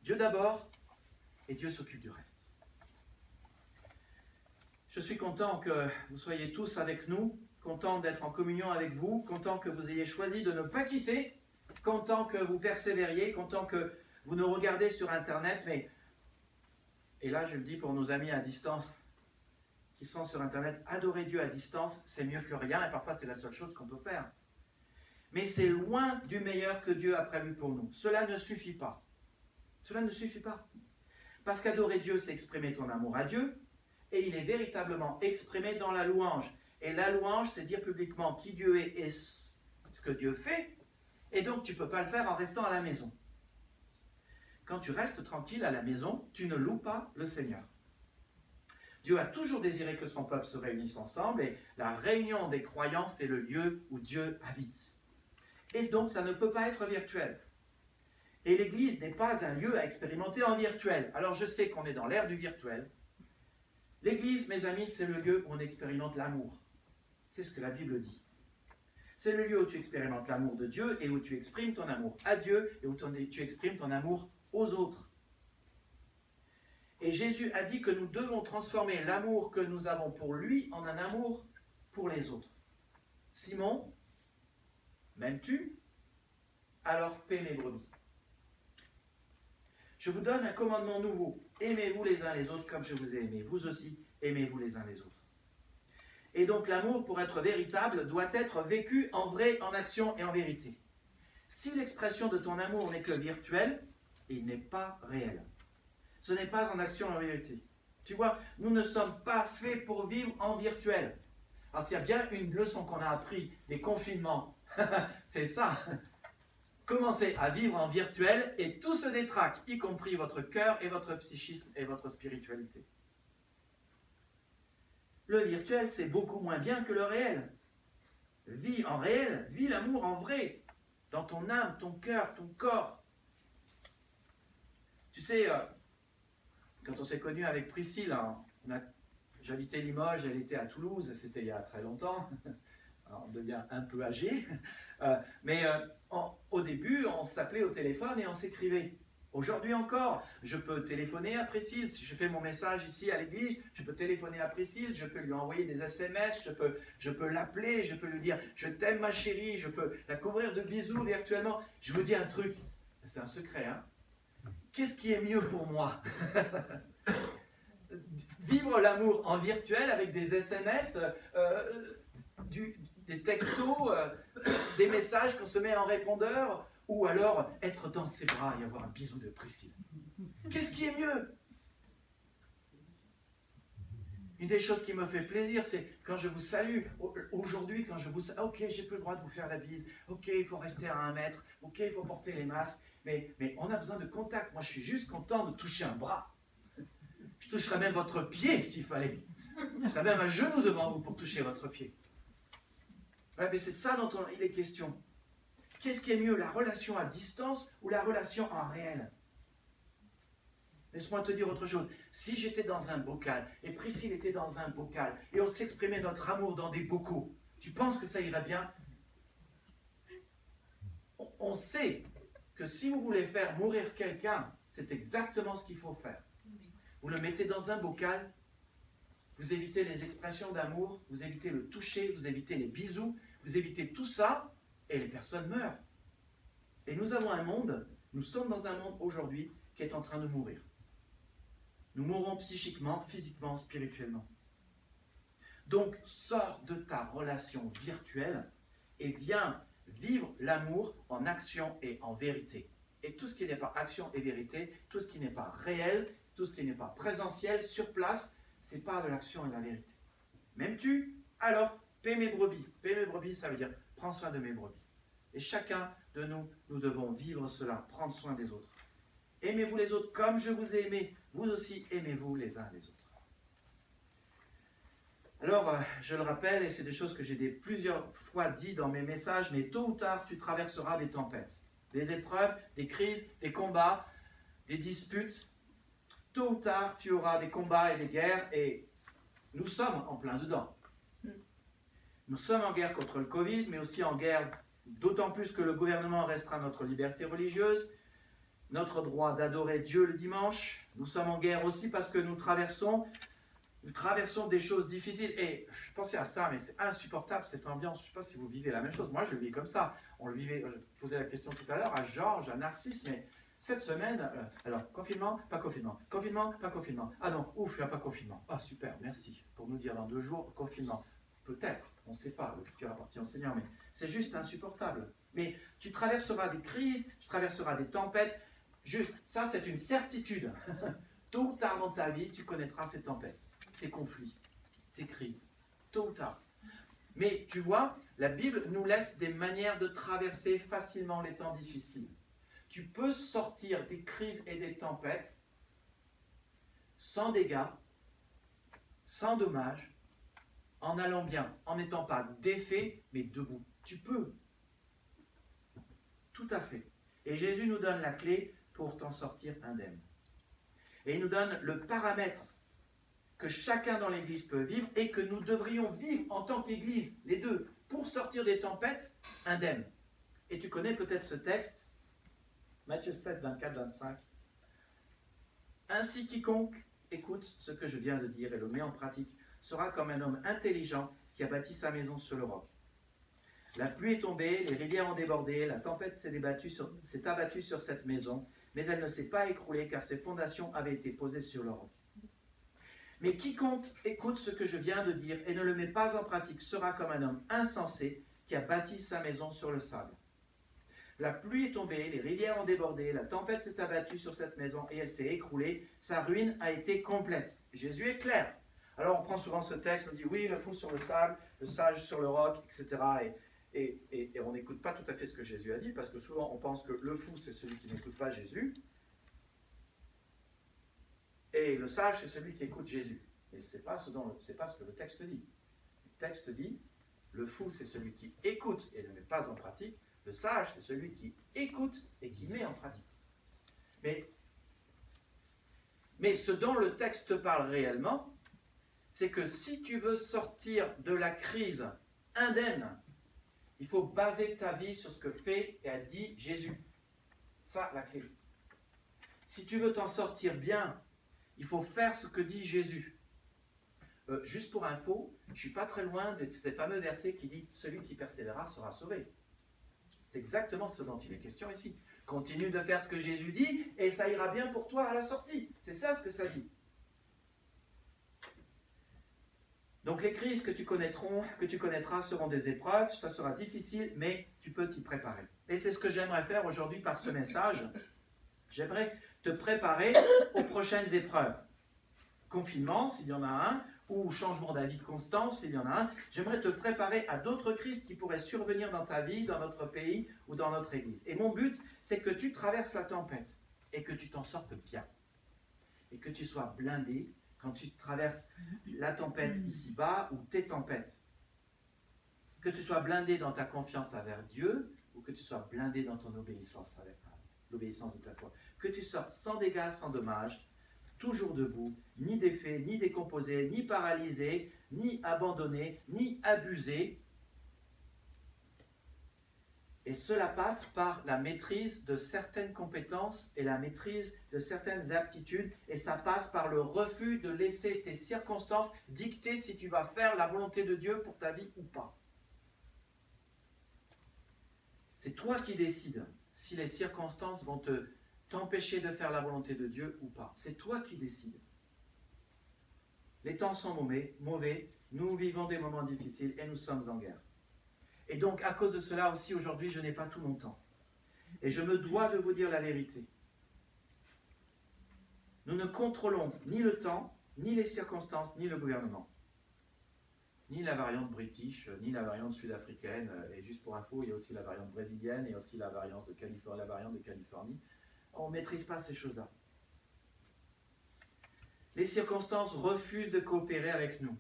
Dieu d'abord et Dieu s'occupe du reste. Je suis content que vous soyez tous avec nous, content d'être en communion avec vous, content que vous ayez choisi de ne pas quitter, content que vous persévériez, content que vous nous regardez sur Internet, mais, et là je le dis pour nos amis à distance, qui sont sur Internet, adorer Dieu à distance, c'est mieux que rien, et parfois c'est la seule chose qu'on peut faire. Mais c'est loin du meilleur que Dieu a prévu pour nous. Cela ne suffit pas. Cela ne suffit pas. Parce qu'adorer Dieu, c'est exprimer ton amour à Dieu, et il est véritablement exprimé dans la louange. Et la louange, c'est dire publiquement qui Dieu est et ce que Dieu fait, et donc tu ne peux pas le faire en restant à la maison. Quand tu restes tranquille à la maison, tu ne loues pas le Seigneur. Dieu a toujours désiré que son peuple se réunisse ensemble, et la réunion des croyants, c'est le lieu où Dieu habite. Et donc, ça ne peut pas être virtuel. Et l'Église n'est pas un lieu à expérimenter en virtuel. Alors, je sais qu'on est dans l'ère du virtuel. L'Église, mes amis, c'est le lieu où on expérimente l'amour. C'est ce que la Bible dit. C'est le lieu où tu expérimentes l'amour de Dieu et où tu exprimes ton amour à Dieu et où tu exprimes ton amour aux autres. Et Jésus a dit que nous devons transformer l'amour que nous avons pour lui en un amour pour les autres. Simon, m'aimes-tu? Alors paie mes brebis. Je vous donne un commandement nouveau. Aimez-vous les uns les autres comme je vous ai aimé. Vous aussi, aimez-vous les uns les autres. Et donc l'amour, pour être véritable, doit être vécu en vrai, en action et en vérité. Si l'expression de ton amour n'est que virtuelle, il n'est pas réel. Ce n'est pas en action et en vérité. Tu vois, nous ne sommes pas faits pour vivre en virtuel. Alors s'il y a bien une leçon qu'on a appris des confinements, c'est ça. commencez à vivre en virtuel et tout se détraque, y compris votre cœur et votre psychisme et votre spiritualité. Le virtuel, c'est beaucoup moins bien que le réel. Vis en réel, vis l'amour en vrai, dans ton âme, ton cœur, ton corps. Tu sais, quand on s'est connus avec Priscille, j'habitais Limoges, elle était à Toulouse, c'était il y a très longtemps. Alors, on devient un peu âgé, mais au début, on s'appelait au téléphone et on s'écrivait. Aujourd'hui encore, je peux téléphoner à Priscille. Si je fais mon message ici à l'église, je peux téléphoner à Priscille, je peux lui envoyer des SMS, je peux l'appeler, je peux lui dire « Je t'aime ma chérie », je peux la couvrir de bisous virtuellement. Je vous dis un truc, c'est un secret, hein. Qu'est-ce qui est mieux pour moi? Vivre l'amour en virtuel avec des SMS, des textos, des messages qu'on se met en répondeur, ou alors être dans ses bras et avoir un bisou de Priscille. Qu'est-ce qui est mieux? Une des choses qui me fait plaisir, c'est quand je vous salue. Aujourd'hui, quand je vous salue, ok, j'ai plus le droit de vous faire la bise, ok, il faut rester à 1 mètre, ok, il faut porter les masques, mais on a besoin de contact. Moi, je suis juste content de toucher un bras. Je toucherais même votre pied s'il fallait. Je serais même à genoux devant vous pour toucher votre pied. Ouais, mais c'est de ça dont il est question. Qu'est-ce qui est mieux, la relation à distance ou la relation en réel? Laisse-moi te dire autre chose. Si j'étais dans un bocal, et Priscille était dans un bocal, et on s'exprimait notre amour dans des bocaux, tu penses que ça irait bien? On sait que si vous voulez faire mourir quelqu'un, c'est exactement ce qu'il faut faire. Vous le mettez dans un bocal, vous évitez les expressions d'amour, vous évitez le toucher, vous évitez les bisous, vous évitez tout ça, et les personnes meurent. Et nous avons un monde, nous sommes dans un monde aujourd'hui qui est en train de mourir. Nous mourrons psychiquement, physiquement, spirituellement. Donc, sors de ta relation virtuelle et viens vivre l'amour en action et en vérité. Et tout ce qui n'est pas action et vérité, tout ce qui n'est pas réel, tout ce qui n'est pas présentiel, sur place, c'est pas de l'action et de la vérité. M'aimes-tu? Alors, paie mes brebis. Paie mes brebis, ça veut dire prends soin de mes brebis. Et chacun de nous, nous devons vivre cela, prendre soin des autres. Aimez-vous les autres comme je vous ai aimé. Vous aussi, aimez-vous les uns les autres. Alors, je le rappelle, et c'est des choses que j'ai plusieurs fois dit dans mes messages, mais tôt ou tard, tu traverseras des tempêtes, des épreuves, des crises, des combats, des disputes. Tôt ou tard, tu auras des combats et des guerres, et nous sommes en plein dedans. Nous sommes en guerre contre le Covid, mais aussi en guerre, d'autant plus que le gouvernement restreint notre liberté religieuse, notre droit d'adorer Dieu le dimanche. Nous sommes en guerre aussi parce que nous traversons des choses difficiles. Et je pensais à ça, mais c'est insupportable cette ambiance. Je ne sais pas si vous vivez la même chose. Moi, je le vis comme ça. On le vivait, je posais la question tout à l'heure à Georges, à Narcisse, mais cette semaine, alors, confinement, pas confinement, confinement, pas confinement. Ah non, ouf, il n'y a pas confinement. Ah super, merci pour nous dire dans 2 jours, confinement. Peut-être, on ne sait pas, le futur appartient au Seigneur, mais c'est juste insupportable. Mais tu traverseras des crises, tu traverseras des tempêtes. Juste, ça c'est une certitude. Tôt ou tard dans ta vie, tu connaîtras ces tempêtes, ces conflits, ces crises. Tôt ou tard. Mais tu vois, la Bible nous laisse des manières de traverser facilement les temps difficiles. Tu peux sortir des crises et des tempêtes sans dégâts, sans dommages, en allant bien, en n'étant pas défait, mais debout. Tu peux. Tout à fait. Et Jésus nous donne la clé pour t'en sortir indemne. Et il nous donne le paramètre que chacun dans l'Église peut vivre et que nous devrions vivre en tant qu'Église, les deux, pour sortir des tempêtes indemnes. Et tu connais peut-être ce texte, Matthieu 7, 24, 25. Ainsi quiconque écoute ce que je viens de dire et le met en pratique sera comme un homme intelligent qui a bâti sa maison sur le roc. La pluie est tombée, les rivières ont débordé, la tempête s'est abattue sur cette maison, mais elle ne s'est pas écroulée car ses fondations avaient été posées sur le roc. Mais quiconque écoute ce que je viens de dire et ne le met pas en pratique sera comme un homme insensé qui a bâti sa maison sur le sable. La pluie est tombée, les rivières ont débordé, la tempête s'est abattue sur cette maison et elle s'est écroulée, sa ruine a été complète. Jésus est clair. Alors on prend souvent ce texte, on dit oui, le fou sur le sable, le sage sur le roc, etc. Et on n'écoute pas tout à fait ce que Jésus a dit, parce que souvent on pense que le fou, c'est celui qui n'écoute pas Jésus, et le sage, c'est celui qui écoute Jésus. Et ce n'est pas ce que le texte dit. Le texte dit, le fou, c'est celui qui écoute et ne met pas en pratique. Le sage, c'est celui qui écoute et qui met en pratique. Mais ce dont le texte parle réellement, c'est que si tu veux sortir de la crise indemne, il faut baser ta vie sur ce que fait et a dit Jésus. Ça, la clé. Si tu veux t'en sortir bien, il faut faire ce que dit Jésus. Juste pour info, je ne suis pas très loin de ces fameux versets qui disent « Celui qui persévérera sera sauvé ». C'est exactement ce dont il est question ici. Continue de faire ce que Jésus dit et ça ira bien pour toi à la sortie. C'est ça ce que ça dit. Donc les crises que tu connaîtras seront des épreuves, ça sera difficile, mais tu peux t'y préparer. Et c'est ce que j'aimerais faire aujourd'hui par ce message. J'aimerais te préparer aux prochaines épreuves. Confinement, s'il y en a un, ou changement d'avis constant, s'il y en a un. J'aimerais te préparer à d'autres crises qui pourraient survenir dans ta vie, dans notre pays ou dans notre église. Et mon but, c'est que tu traverses la tempête et que tu t'en sortes bien. Et que tu sois blindé quand tu traverses la tempête ici-bas ou tes tempêtes. Que tu sois blindé dans ta confiance envers Dieu ou que tu sois blindé dans ton obéissance avec l'obéissance de ta foi. Que tu sortes sans dégâts, sans dommages, toujours debout, ni défait, ni décomposé, ni paralysé, ni abandonné, ni abusé. Et cela passe par la maîtrise de certaines compétences et la maîtrise de certaines aptitudes. Et ça passe par le refus de laisser tes circonstances dicter si tu vas faire la volonté de Dieu pour ta vie ou pas. C'est toi qui décides si les circonstances vont t'empêcher de faire la volonté de Dieu ou pas. C'est toi qui décides. Les temps sont mauvais, nous vivons des moments difficiles et nous sommes en guerre. Et donc, à cause de cela aussi, aujourd'hui, je n'ai pas tout mon temps. Et je me dois de vous dire la vérité. Nous ne contrôlons ni le temps, ni les circonstances, ni le gouvernement. Ni la variante british, ni la variante sud-africaine. Et juste pour info, il y a aussi la variante brésilienne et aussi la variante de Californie. On ne maîtrise pas ces choses-là. Les circonstances refusent de coopérer avec nous.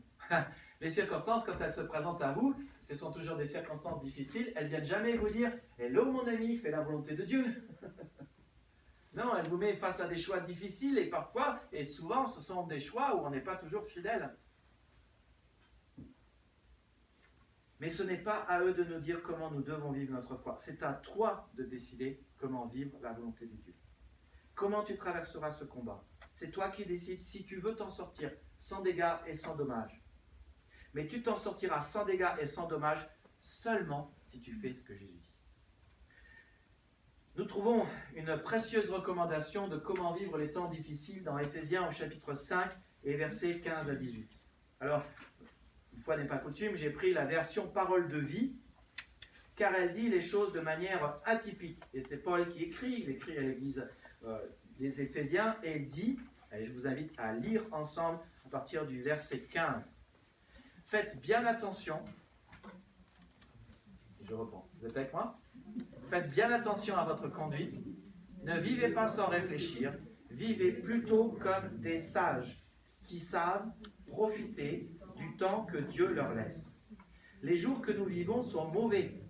Les circonstances, quand elles se présentent à vous, ce sont toujours des circonstances difficiles. Elles ne viennent jamais vous dire « Hello mon ami, fais la volonté de Dieu ». Non, elles vous mettent face à des choix difficiles et parfois, et souvent, ce sont des choix où on n'est pas toujours fidèle. Mais ce n'est pas à eux de nous dire comment nous devons vivre notre foi. C'est à toi de décider comment vivre la volonté de Dieu. Comment tu traverseras ce combat? C'est toi qui décides si tu veux t'en sortir sans dégâts et sans dommages. Mais tu t'en sortiras sans dégâts et sans dommages seulement si tu fais ce que Jésus dit. Nous trouvons une précieuse recommandation de comment vivre les temps difficiles dans Éphésiens au chapitre 5 et versets 15 à 18. Alors, une fois n'est pas coutume, j'ai pris la version parole de vie, car elle dit les choses de manière atypique. Et c'est Paul qui écrit, il écrit à l'église des Éphésiens, et il dit, et je vous invite à lire ensemble à partir du verset 15. Faites bien attention, je reprends, vous êtes avec moi? Faites bien attention à votre conduite, ne vivez pas sans réfléchir, vivez plutôt comme des sages qui savent profiter du temps que Dieu leur laisse. Les jours que nous vivons sont mauvais.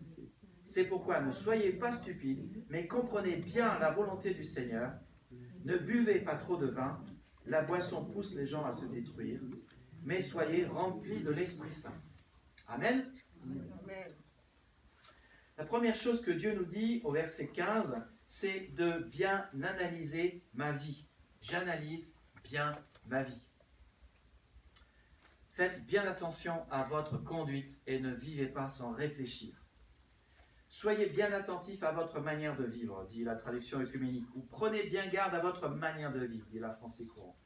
C'est pourquoi ne soyez pas stupides, mais comprenez bien la volonté du Seigneur. Ne buvez pas trop de vin, la boisson pousse les gens à se détruire, mais soyez remplis de l'Esprit Saint. Amen. Amen. La première chose que Dieu nous dit au verset 15, c'est de bien analyser ma vie. J'analyse bien ma vie. Faites bien attention à votre conduite et ne vivez pas sans réfléchir. Soyez bien attentifs à votre manière de vivre, dit la traduction œcuménique, ou prenez bien garde à votre manière de vivre, dit la Français courant.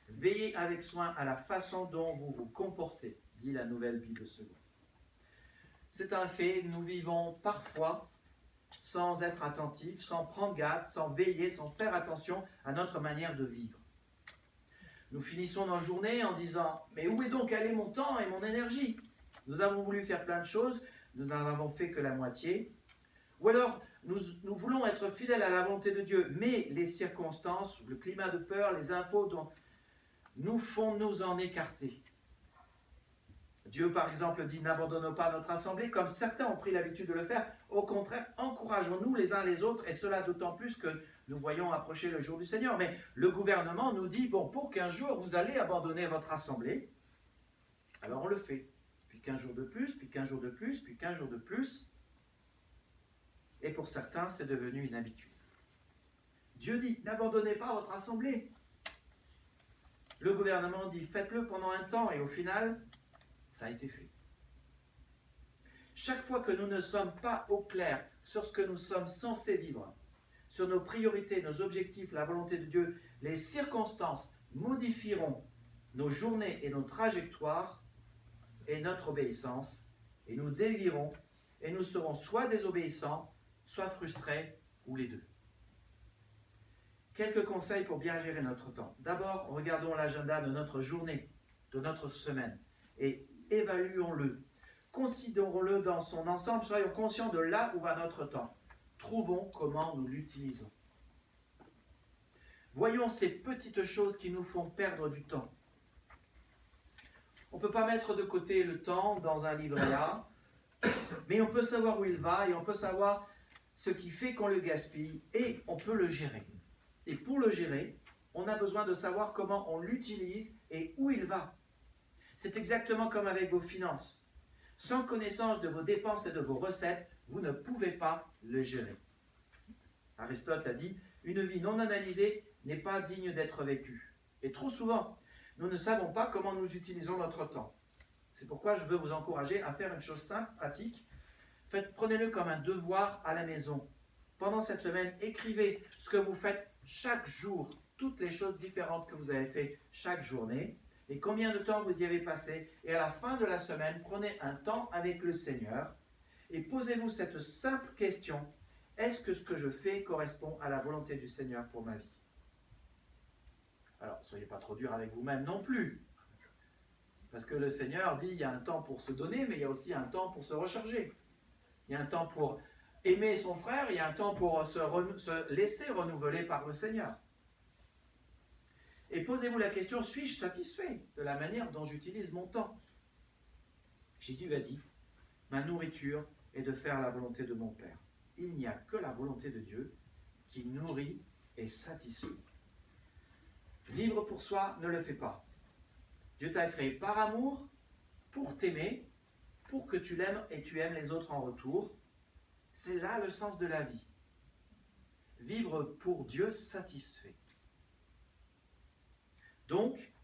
Veillez avec soin à la façon dont vous vous comportez, dit la Nouvelle Bible seconde. C'est un fait, nous vivons parfois sans être attentifs, sans prendre garde, sans veiller, sans faire attention à notre manière de vivre. Nous finissons nos journées en disant « Mais où est donc allé mon temps et mon énergie ?» Nous avons voulu faire plein de choses, nous n'en avons fait que la moitié. Ou alors, nous voulons être fidèles à la volonté de Dieu, mais les circonstances, le climat de peur, les infos dont nous font nous en écarter. Dieu, par exemple, dit « N'abandonnons pas notre assemblée », comme certains ont pris l'habitude de le faire. Au contraire, encourageons-nous les uns les autres, et cela d'autant plus que nous voyons approcher le jour du Seigneur. Mais le gouvernement nous dit « Bon, pour 15 jours, vous allez abandonner votre assemblée. » Alors on le fait. Puis 15 jours de plus, puis 15 jours de plus, puis 15 jours de plus. Et pour certains, c'est devenu une habitude. Dieu dit « N'abandonnez pas votre assemblée ». Le gouvernement dit « Faites-le pendant un temps », et au final, ça a été fait. Chaque fois que nous ne sommes pas au clair sur ce que nous sommes censés vivre, sur nos priorités, nos objectifs, la volonté de Dieu, les circonstances modifieront nos journées et nos trajectoires et notre obéissance, et nous dévierons, et nous serons soit désobéissants, soit frustrés, ou les deux. Quelques conseils pour bien gérer notre temps. D'abord, regardons l'agenda de notre journée, de notre semaine, et évaluons-le. Considérons-le dans son ensemble, soyons conscients de là où va notre temps. Trouvons comment nous l'utilisons. Voyons ces petites choses qui nous font perdre du temps. On ne peut pas mettre de côté le temps dans un livret A, mais on peut savoir où il va et on peut savoir ce qui fait qu'on le gaspille et on peut le gérer. Et pour le gérer, on a besoin de savoir comment on l'utilise et où il va. C'est exactement comme avec vos finances. Sans connaissance de vos dépenses et de vos recettes, vous ne pouvez pas le gérer. Aristote a dit « Une vie non analysée n'est pas digne d'être vécue ». Et trop souvent, nous ne savons pas comment nous utilisons notre temps. C'est pourquoi je veux vous encourager à faire une chose simple, pratique. Prenez-le comme un devoir à la maison. Pendant cette semaine, écrivez ce que vous faites chaque jour, toutes les choses différentes que vous avez fait chaque journée, et combien de temps vous y avez passé. Et à la fin de la semaine, prenez un temps avec le Seigneur et posez-vous cette simple question. Est-ce que ce que je fais correspond à la volonté du Seigneur pour ma vie? Alors, soyez pas trop dur avec vous-même non plus. Parce que le Seigneur dit, il y a un temps pour se donner, mais il y a aussi un temps pour se recharger. Il y a un temps pour aimer son frère, il y a un temps pour se laisser renouveler par le Seigneur. Et posez-vous la question, suis-je satisfait de la manière dont j'utilise mon temps? Jésus a dit, ma nourriture est de faire la volonté de mon Père. Il n'y a que la volonté de Dieu qui nourrit et satisfait. Vivre pour soi ne le fait pas. Dieu t'a créé par amour, pour t'aimer, pour que tu l'aimes et tu aimes les autres en retour. C'est là le sens de la vie. Vivre pour Dieu satisfait. Donc,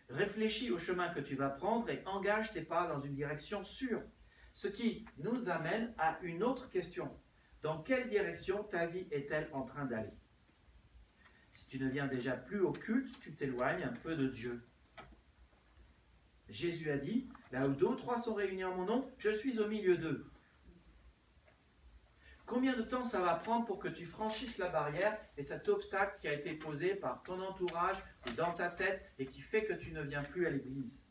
réfléchis au chemin que tu vas prendre et engage tes pas dans une direction sûre. Ce qui nous amène à une autre question. Dans quelle direction ta vie est-elle en train d'aller? Si tu ne viens déjà plus au culte, tu t'éloignes un peu de Dieu. Jésus a dit, là où 2 ou 3 sont réunis en mon nom, je suis au milieu d'eux. Combien de temps ça va prendre pour que tu franchisses la barrière et cet obstacle qui a été posé par ton entourage ou dans ta tête et qui fait que tu ne viens plus à l'église?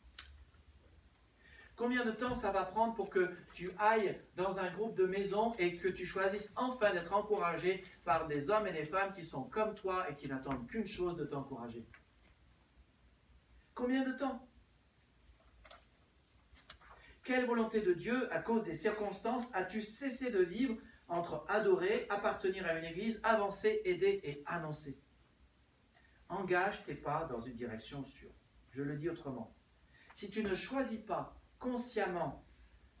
Combien de temps ça va prendre pour que tu ailles dans un groupe de maison et que tu choisisses enfin d'être encouragé par des hommes et des femmes qui sont comme toi et qui n'attendent qu'une chose, de t'encourager? Combien de temps? Quelle volonté de Dieu, à cause des circonstances, as-tu cessé de vivre entre adorer, appartenir à une église, avancer, aider et annoncer? Engage tes pas dans une direction sûre. Je le dis autrement. Si tu ne choisis pas consciemment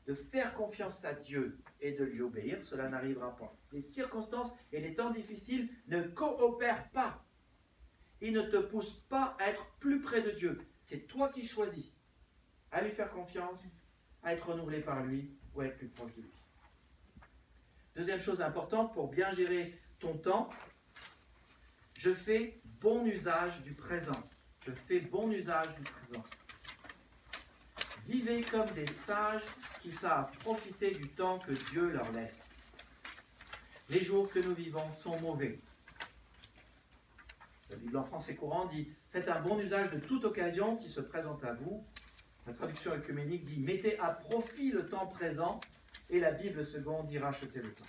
de faire confiance à Dieu et de lui obéir, cela n'arrivera pas. Les circonstances et les temps difficiles ne coopèrent pas. Ils ne te poussent pas à être plus près de Dieu. C'est toi qui choisis à lui faire confiance, à être renouvelé par lui ou à être plus proche de lui. Deuxième chose importante pour bien gérer ton temps, je fais bon usage du présent. Je fais bon usage du présent. Vivez comme des sages qui savent profiter du temps que Dieu leur laisse. Les jours que nous vivons sont mauvais. La Bible en français courant dit « Faites un bon usage de toute occasion qui se présente à vous ». La traduction œcuménique dit « Mettez à profit le temps présent et la Bible seconde dit racheter le temps.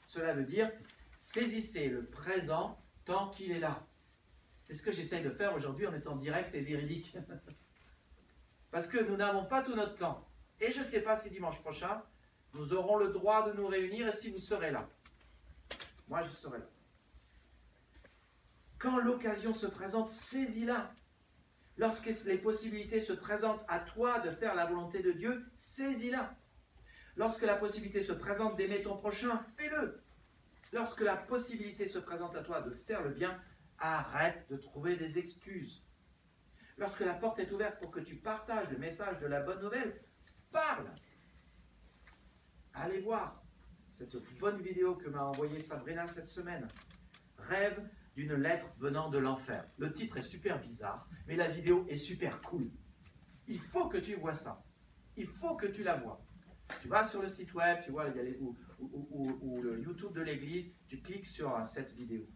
Cela veut dire saisissez le présent tant qu'il est là. C'est ce que j'essaye de faire aujourd'hui en étant direct et véridique. Parce que nous n'avons pas tout notre temps. Et je ne sais pas si dimanche prochain, nous aurons le droit de nous réunir et si vous serez là. Moi, je serai là. Quand l'occasion se présente, saisis-la. Lorsque les possibilités se présentent à toi de faire la volonté de Dieu, saisis-la. Lorsque la possibilité se présente d'aimer ton prochain, fais-le. Lorsque la possibilité se présente à toi de faire le bien, arrête de trouver des excuses. Lorsque la porte est ouverte pour que tu partages le message de la bonne nouvelle, parle. Allez voir cette bonne vidéo que m'a envoyée Sabrina cette semaine. Rêve d'une lettre venant de l'enfer. Le titre est super bizarre, mais la vidéo est super cool. Il faut que tu vois ça. Il faut que tu la vois. Tu vas sur le site web, tu vois, il y a ou le YouTube de l'église, tu cliques sur cette vidéo.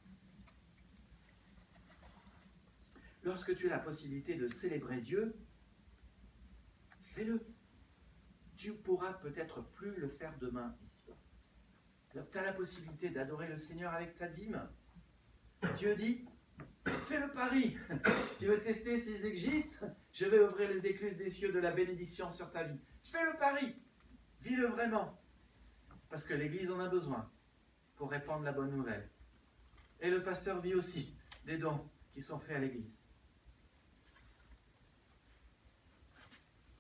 Lorsque tu as la possibilité de célébrer Dieu, fais-le. Tu pourras peut-être plus le faire demain ici-bas. Tu as la possibilité d'adorer le Seigneur avec ta dîme. Dieu dit, fais le pari. Tu veux tester s'ils existent? Je vais ouvrir les écluses des cieux de la bénédiction sur ta vie. Fais le pari. Vis-le vraiment. Parce que l'Église en a besoin pour répandre la bonne nouvelle. Et le pasteur vit aussi des dons qui sont faits à l'Église.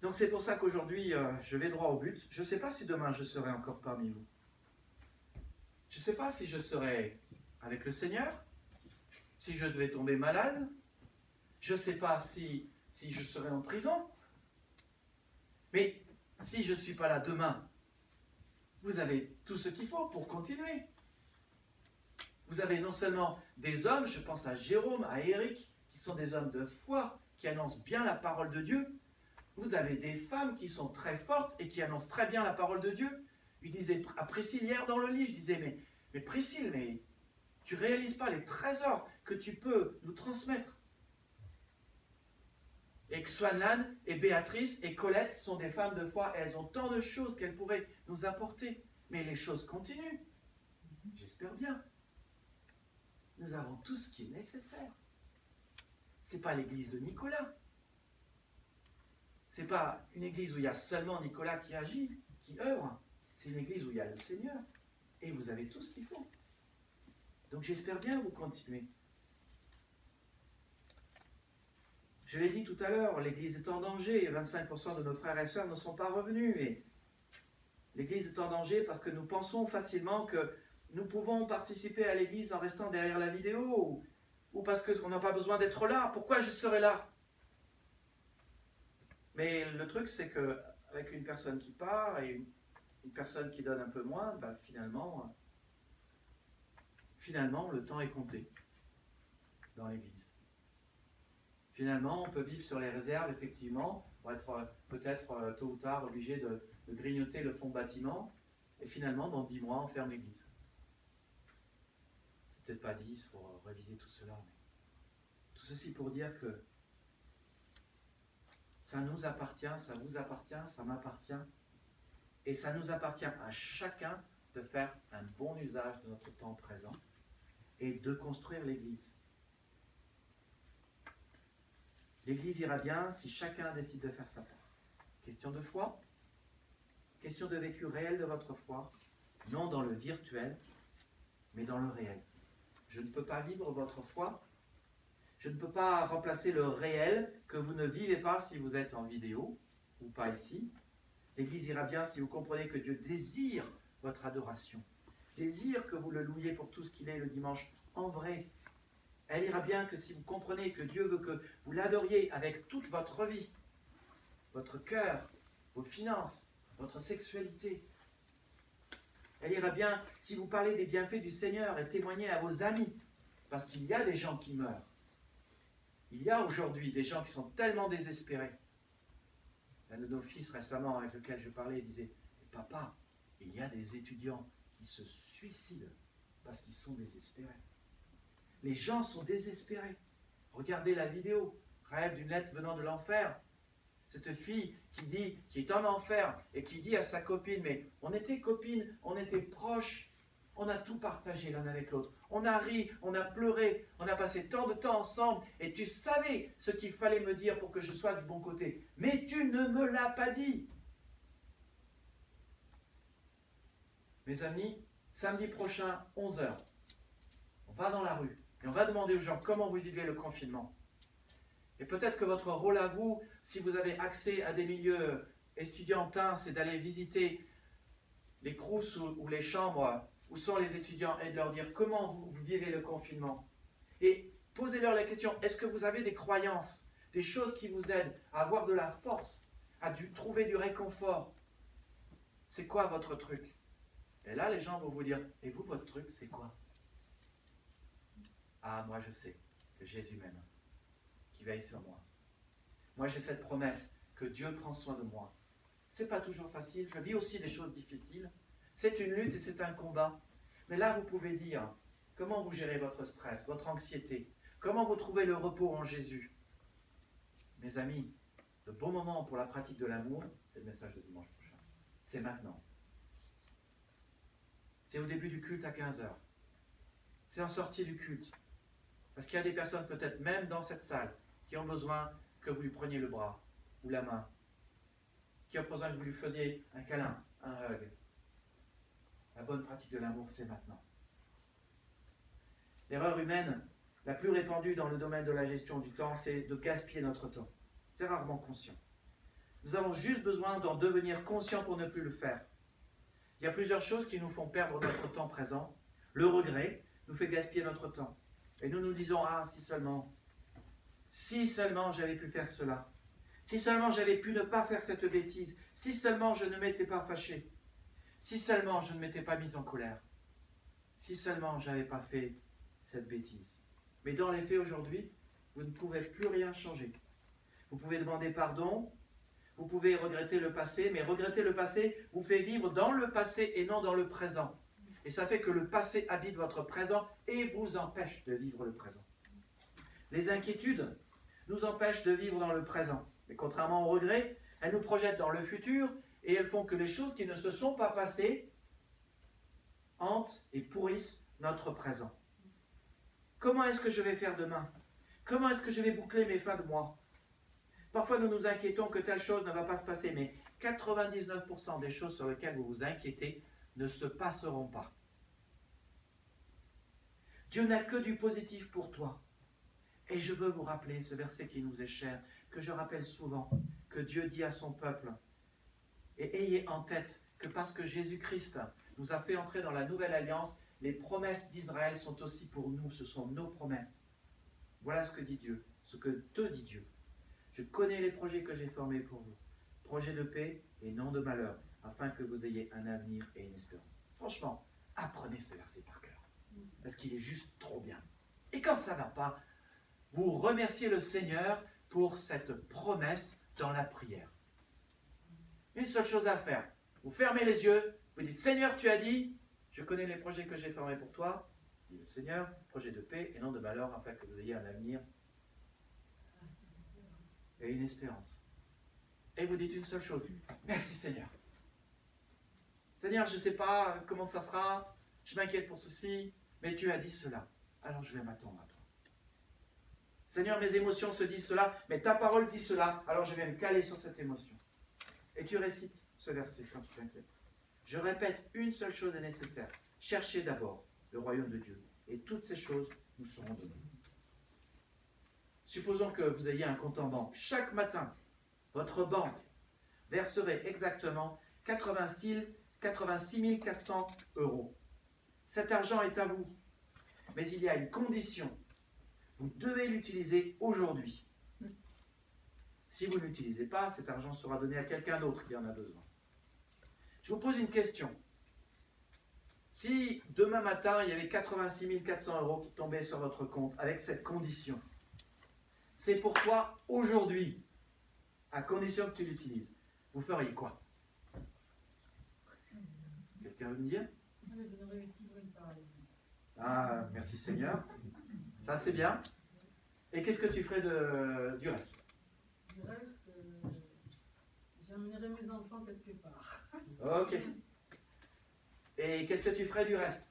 Donc c'est pour ça qu'aujourd'hui, je vais droit au but. Je ne sais pas si demain je serai encore parmi vous. Je ne sais pas si je serai avec le Seigneur, si je devais tomber malade. Je ne sais pas si je serai en prison. Mais si je ne suis pas là demain, vous avez tout ce qu'il faut pour continuer. Vous avez non seulement des hommes, je pense à Jérôme, à Eric, qui sont des hommes de foi, qui annoncent bien la parole de Dieu. Vous avez des femmes qui sont très fortes et qui annoncent très bien la parole de Dieu. Je disais à Priscille hier dans le lit, je disais, mais Priscille, mais tu ne réalises pas les trésors que tu peux nous transmettre. Et Swanlan et Béatrice et Colette sont des femmes de foi et elles ont tant de choses qu'elles pourraient nous apporter. Mais les choses continuent. J'espère bien. Nous avons tout ce qui est nécessaire. Ce n'est pas l'église de Nicolas. Ce n'est pas une église où il y a seulement Nicolas qui agit, qui œuvre. C'est une église où il y a le Seigneur. Et vous avez tout ce qu'il faut. Donc j'espère bien vous continuer. Je l'ai dit tout à l'heure, l'église est en danger. 25% de nos frères et sœurs ne sont pas revenus. Et l'église est en danger parce que nous pensons facilement que nous pouvons participer à l'église en restant derrière la vidéo ou parce qu'on n'a pas besoin d'être là. Pourquoi je serai là? Mais le truc, c'est qu'avec une personne qui part et une personne qui donne un peu moins, finalement, le temps est compté dans l'église. Finalement, on peut vivre sur les réserves, effectivement, pour être peut-être tôt ou tard obligé de grignoter le fonds bâtiment, et finalement, dans 10 mois, on ferme l'église. C'est peut-être pas 10 pour réviser tout cela, mais tout ceci pour dire que ça nous appartient, ça vous appartient, ça m'appartient, et ça nous appartient à chacun de faire un bon usage de notre temps présent et de construire l'église. L'église ira bien si chacun décide de faire sa part. Question de foi, question de vécu réel de votre foi, non dans le virtuel, mais dans le réel. Je ne peux pas vivre votre foi, je ne peux pas remplacer le réel que vous ne vivez pas si vous êtes en vidéo ou pas ici. L'église ira bien si vous comprenez que Dieu désire votre adoration, désire que vous le louiez pour tout ce qu'il est le dimanche en vrai. Elle ira bien que si vous comprenez que Dieu veut que vous l'adoriez avec toute votre vie, votre cœur, vos finances, votre sexualité. Elle ira bien si vous parlez des bienfaits du Seigneur et témoignez à vos amis, parce qu'il y a des gens qui meurent. Il y a aujourd'hui des gens qui sont tellement désespérés. Un de nos fils récemment avec lequel je parlais disait « Papa, il y a des étudiants qui se suicident parce qu'ils sont désespérés. » Les gens sont désespérés. Regardez la vidéo, rêve d'une lettre venant de l'enfer. Cette fille qui est en enfer et qui dit à sa copine, mais on était copines, on était proches, on a tout partagé l'un avec l'autre. On a ri, on a pleuré, on a passé tant de temps ensemble et tu savais ce qu'il fallait me dire pour que je sois du bon côté. Mais tu ne me l'as pas dit. Mes amis, samedi prochain, 11h, on va dans la rue et on va demander aux gens comment vous vivez le confinement. Et peut-être que votre rôle à vous, si vous avez accès à des milieux estudiantins, c'est d'aller visiter les crousses ou les chambres où sont les étudiants et de leur dire comment vous vivez le confinement. Et posez-leur la question, est-ce que vous avez des croyances, des choses qui vous aident à avoir de la force, à trouver du réconfort? C'est quoi votre truc? Et là, les gens vont vous dire, et vous, votre truc, c'est quoi? Ah, moi, je sais que Jésus m'aime, qui veille sur moi. Moi, j'ai cette promesse que Dieu prend soin de moi. C'est pas toujours facile, je vis aussi des choses difficiles. C'est une lutte et c'est un combat. Mais là, vous pouvez dire comment vous gérez votre stress, votre anxiété, comment vous trouvez le repos en Jésus. Mes amis, le bon moment pour la pratique de l'amour, c'est le message de dimanche prochain. C'est maintenant. C'est au début du culte à 15h. C'est en sortie du culte. Parce qu'il y a des personnes, peut-être même dans cette salle, qui ont besoin que vous lui preniez le bras ou la main, qui ont besoin que vous lui faisiez un câlin, un hug. La bonne pratique de l'amour, c'est maintenant. L'erreur humaine la plus répandue dans le domaine de la gestion du temps, c'est de gaspiller notre temps. C'est rarement conscient. Nous avons juste besoin d'en devenir conscients pour ne plus le faire. Il y a plusieurs choses qui nous font perdre notre temps présent. Le regret nous fait gaspiller notre temps. Et nous nous disons, ah, si seulement j'avais pu faire cela. Si seulement j'avais pu ne pas faire cette bêtise. Si seulement je ne m'étais pas fâché. Si seulement je ne m'étais pas mis en colère. Si seulement je n'avais pas fait cette bêtise. Mais dans les faits aujourd'hui, vous ne pouvez plus rien changer. Vous pouvez demander pardon, vous pouvez regretter le passé, mais regretter le passé vous fait vivre dans le passé et non dans le présent. Et ça fait que le passé habite votre présent et vous empêche de vivre le présent. Les inquiétudes nous empêchent de vivre dans le présent. Mais contrairement au regret, elles nous projettent dans le futur et elles font que les choses qui ne se sont pas passées hantent et pourrissent notre présent. Comment est-ce que je vais faire demain? Comment est-ce que je vais boucler mes fins de mois? Parfois, nous nous inquiétons que telle chose ne va pas se passer, mais 99% des choses sur lesquelles vous vous inquiétez ne se passeront pas. Dieu n'a que du positif pour toi. Et je veux vous rappeler ce verset qui nous est cher, que je rappelle souvent, que Dieu dit à son peuple, et ayez en tête que parce que Jésus-Christ nous a fait entrer dans la nouvelle alliance, les promesses d'Israël sont aussi pour nous, ce sont nos promesses. Voilà ce que dit Dieu, ce que te dit Dieu. Je connais les projets que j'ai formés pour vous, projets de paix et non de malheur, afin que vous ayez un avenir et une espérance. Franchement, apprenez ce verset par cœur, parce qu'il est juste trop bien. Et quand ça ne va pas, vous remerciez le Seigneur pour cette promesse dans la prière. Une seule chose à faire, vous fermez les yeux, vous dites, Seigneur, tu as dit, je connais les projets que j'ai formés pour toi, dit le Seigneur, projet de paix et non de malheur, afin que vous ayez un avenir et une espérance. Et vous dites une seule chose, merci Seigneur. Seigneur, je ne sais pas comment ça sera, je m'inquiète pour ceci, mais tu as dit cela, alors je vais m'attendre à toi. Seigneur, mes émotions se disent cela, mais ta parole dit cela, alors je vais me caler sur cette émotion. Et tu récites ce verset quand tu t'inquiètes. Je répète, une seule chose est nécessaire. Cherchez d'abord le royaume de Dieu, et toutes ces choses nous seront données. Supposons que vous ayez un compte en banque. Chaque matin, votre banque verserait exactement 86 400 €. Cet argent est à vous. Mais il y a une condition. Vous devez l'utiliser aujourd'hui. Si vous ne l'utilisez pas, cet argent sera donné à quelqu'un d'autre qui en a besoin. Je vous pose une question. Si demain matin, il y avait 86 400 € qui tombaient sur votre compte avec cette condition, c'est pour toi aujourd'hui, à condition que tu l'utilises. Vous feriez quoi? Quelqu'un veut me dire? Ah, merci Seigneur. Ça, c'est bien. Et qu'est-ce que tu ferais du reste? Du reste, J'emmènerai mes enfants quelque part. Ok. Et qu'est-ce que tu ferais du reste?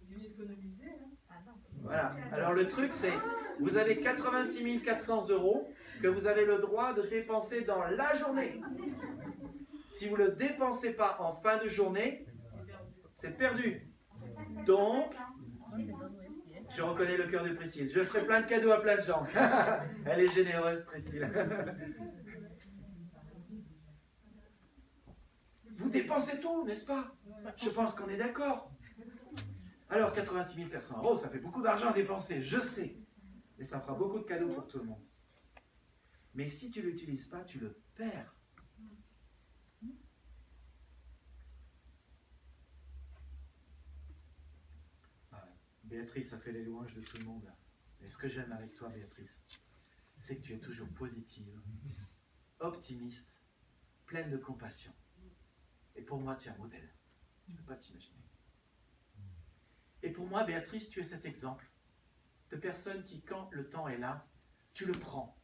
Je vais économiser. Hein. Voilà. Alors le truc c'est, vous avez 86 400 € que vous avez le droit de dépenser dans la journée. Si vous ne le dépensez pas en fin de journée, c'est perdu. Donc, je reconnais le cœur de Priscille. Je ferai plein de cadeaux à plein de gens. Elle est généreuse, Priscille. Vous dépensez tout, n'est-ce pas? Je pense qu'on est d'accord. Alors, 86 400 €, ça fait beaucoup d'argent à dépenser, je sais. Mais ça fera beaucoup de cadeaux pour tout le monde. Mais si tu ne l'utilises pas, tu le perds. Béatrice a fait les louanges de tout le monde. Mais ce que j'aime avec toi, Béatrice, c'est que tu es toujours positive, optimiste, pleine de compassion. Et pour moi, tu es un modèle. Tu ne peux pas t'imaginer. Et pour moi, Béatrice, tu es cet exemple de personne qui, quand le temps est là, tu le prends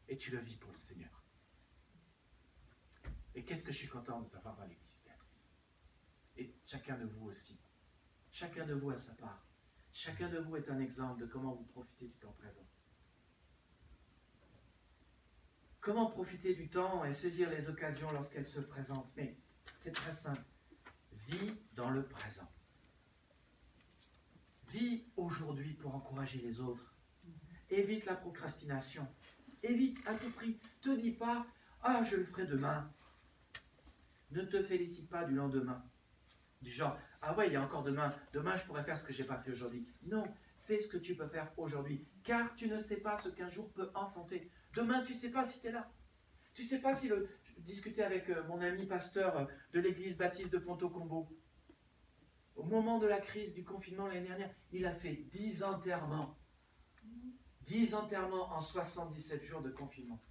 et tu le vis pour le Seigneur. Et qu'est-ce que je suis content de t'avoir dans l'église, Béatrice. Et chacun de vous aussi. Chacun de vous a sa part. Chacun de vous est un exemple de comment vous profitez du temps présent. Comment profiter du temps et saisir les occasions lorsqu'elles se présentent. Mais c'est très simple. Vis dans le présent. Vis aujourd'hui pour encourager les autres. Évite la procrastination. Évite à tout prix. Ne te dis pas « Ah, je le ferai demain ». Ne te félicite pas du lendemain. Du genre « Ah ouais, il y a encore demain. Demain, je pourrais faire ce que je n'ai pas fait aujourd'hui. » Non, fais ce que tu peux faire aujourd'hui. Car tu ne sais pas ce qu'un jour peut enfanter. Demain, tu ne sais pas si tu es là. Tu ne sais pas si Je discutais avec mon ami pasteur de l'église baptiste de Ponto-Combo. Au moment de la crise du confinement l'année dernière, il a fait 10 enterrements. 10 enterrements en 77 jours de confinement.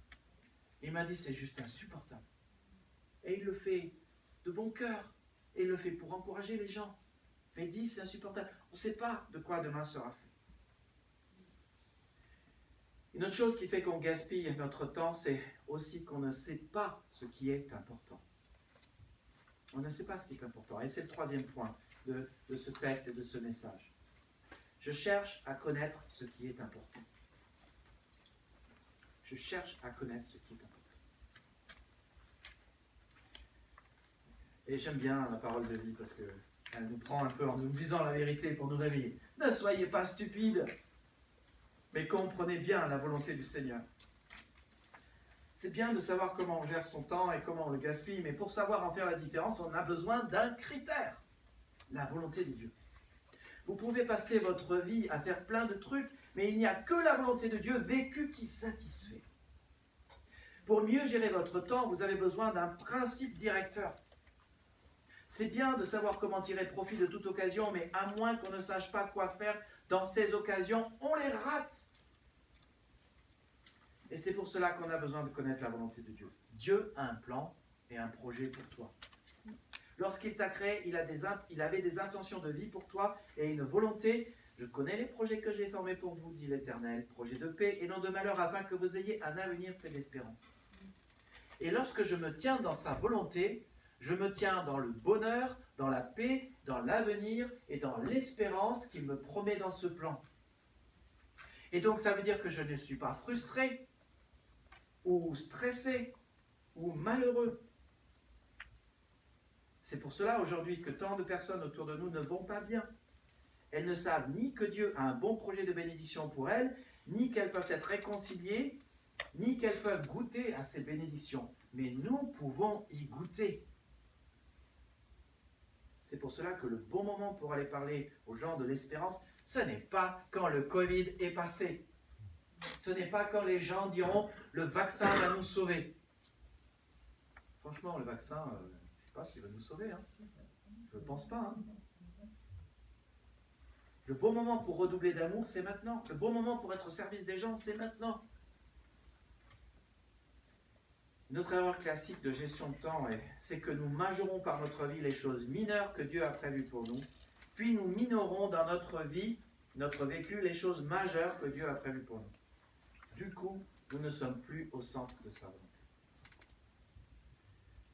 Il m'a dit, c'est juste insupportable. Et il le fait de bon cœur. Et il le fait pour encourager les gens. Mais 10, c'est insupportable. On ne sait pas de quoi demain sera fait. Une autre chose qui fait qu'on gaspille notre temps, c'est aussi qu'on ne sait pas ce qui est important. On ne sait pas ce qui est important. Et c'est le troisième point de ce texte et de ce message. Je cherche à connaître ce qui est important. Je cherche à connaître ce qui est important. Et j'aime bien la parole de vie parce qu'elle nous prend un peu en nous disant la vérité pour nous réveiller. Ne soyez pas stupides, mais comprenez bien la volonté du Seigneur. C'est bien de savoir comment on gère son temps et comment on le gaspille, mais pour savoir en faire la différence, on a besoin d'un critère. La volonté de Dieu. Vous pouvez passer votre vie à faire plein de trucs, mais il n'y a que la volonté de Dieu vécue qui satisfait. Pour mieux gérer votre temps, vous avez besoin d'un principe directeur. C'est bien de savoir comment tirer profit de toute occasion, mais à moins qu'on ne sache pas quoi faire dans ces occasions, on les rate. Et c'est pour cela qu'on a besoin de connaître la volonté de Dieu. Dieu a un plan et un projet pour toi. Lorsqu'il t'a créé, il avait des intentions de vie pour toi et une volonté. Je connais les projets que j'ai formés pour vous, dit l'Éternel, projets de paix et non de malheur, afin que vous ayez un avenir fait d'espérance. Et lorsque je me tiens dans sa volonté, je me tiens dans le bonheur, dans la paix, dans l'avenir et dans l'espérance qu'il me promet dans ce plan. Et donc ça veut dire que je ne suis pas frustré, ou stressé, ou malheureux. C'est pour cela aujourd'hui que tant de personnes autour de nous ne vont pas bien. Elles ne savent ni que Dieu a un bon projet de bénédiction pour elles, ni qu'elles peuvent être réconciliées, ni qu'elles peuvent goûter à ces bénédictions. Mais nous pouvons y goûter. C'est pour cela que le bon moment pour aller parler aux gens de l'espérance, ce n'est pas quand le Covid est passé. Ce n'est pas quand les gens diront « le vaccin va nous sauver ». Franchement, le vaccin, je ne sais pas s'il va nous sauver. Hein. Je ne pense pas. Hein. Le bon moment pour redoubler d'amour, c'est maintenant. Le bon moment pour être au service des gens, c'est maintenant. Une autre erreur classique de gestion de temps, c'est que nous majorons par notre vie les choses mineures que Dieu a prévues pour nous, puis nous minorons dans notre vie, notre vécu, les choses majeures que Dieu a prévues pour nous. Du coup, nous ne sommes plus au centre de sa volonté.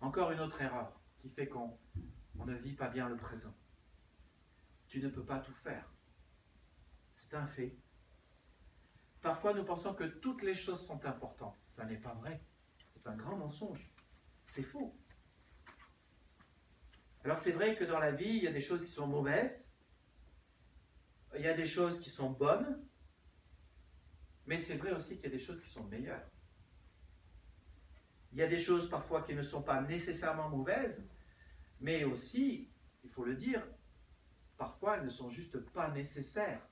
Encore une autre erreur qui fait qu'on ne vit pas bien le présent. Tu ne peux pas tout faire. C'est un fait. Parfois, nous pensons que toutes les choses sont importantes. Ça n'est pas vrai. C'est un grand mensonge. C'est faux. Alors, c'est vrai que dans la vie, il y a des choses qui sont mauvaises. Il y a des choses qui sont bonnes. Mais c'est vrai aussi qu'il y a des choses qui sont meilleures. Il y a des choses parfois qui ne sont pas nécessairement mauvaises, mais aussi, il faut le dire, parfois elles ne sont juste pas nécessaires.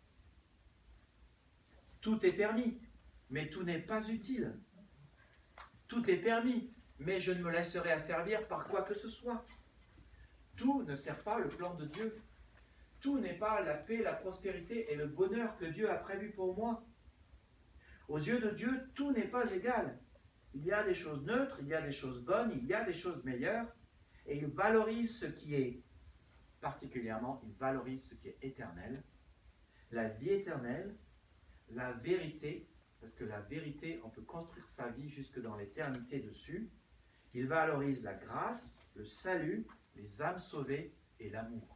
Tout est permis, mais tout n'est pas utile. Tout est permis, mais je ne me laisserai asservir par quoi que ce soit. Tout ne sert pas le plan de Dieu. Tout n'est pas la paix, la prospérité et le bonheur que Dieu a prévu pour moi. Aux yeux de Dieu, tout n'est pas égal. Il y a des choses neutres, il y a des choses bonnes, il y a des choses meilleures, et il valorise ce qui est, particulièrement, il valorise ce qui est éternel, la vie éternelle, la vérité, parce que la vérité, on peut construire sa vie jusque dans l'éternité dessus. Il valorise la grâce, le salut, les âmes sauvées et l'amour.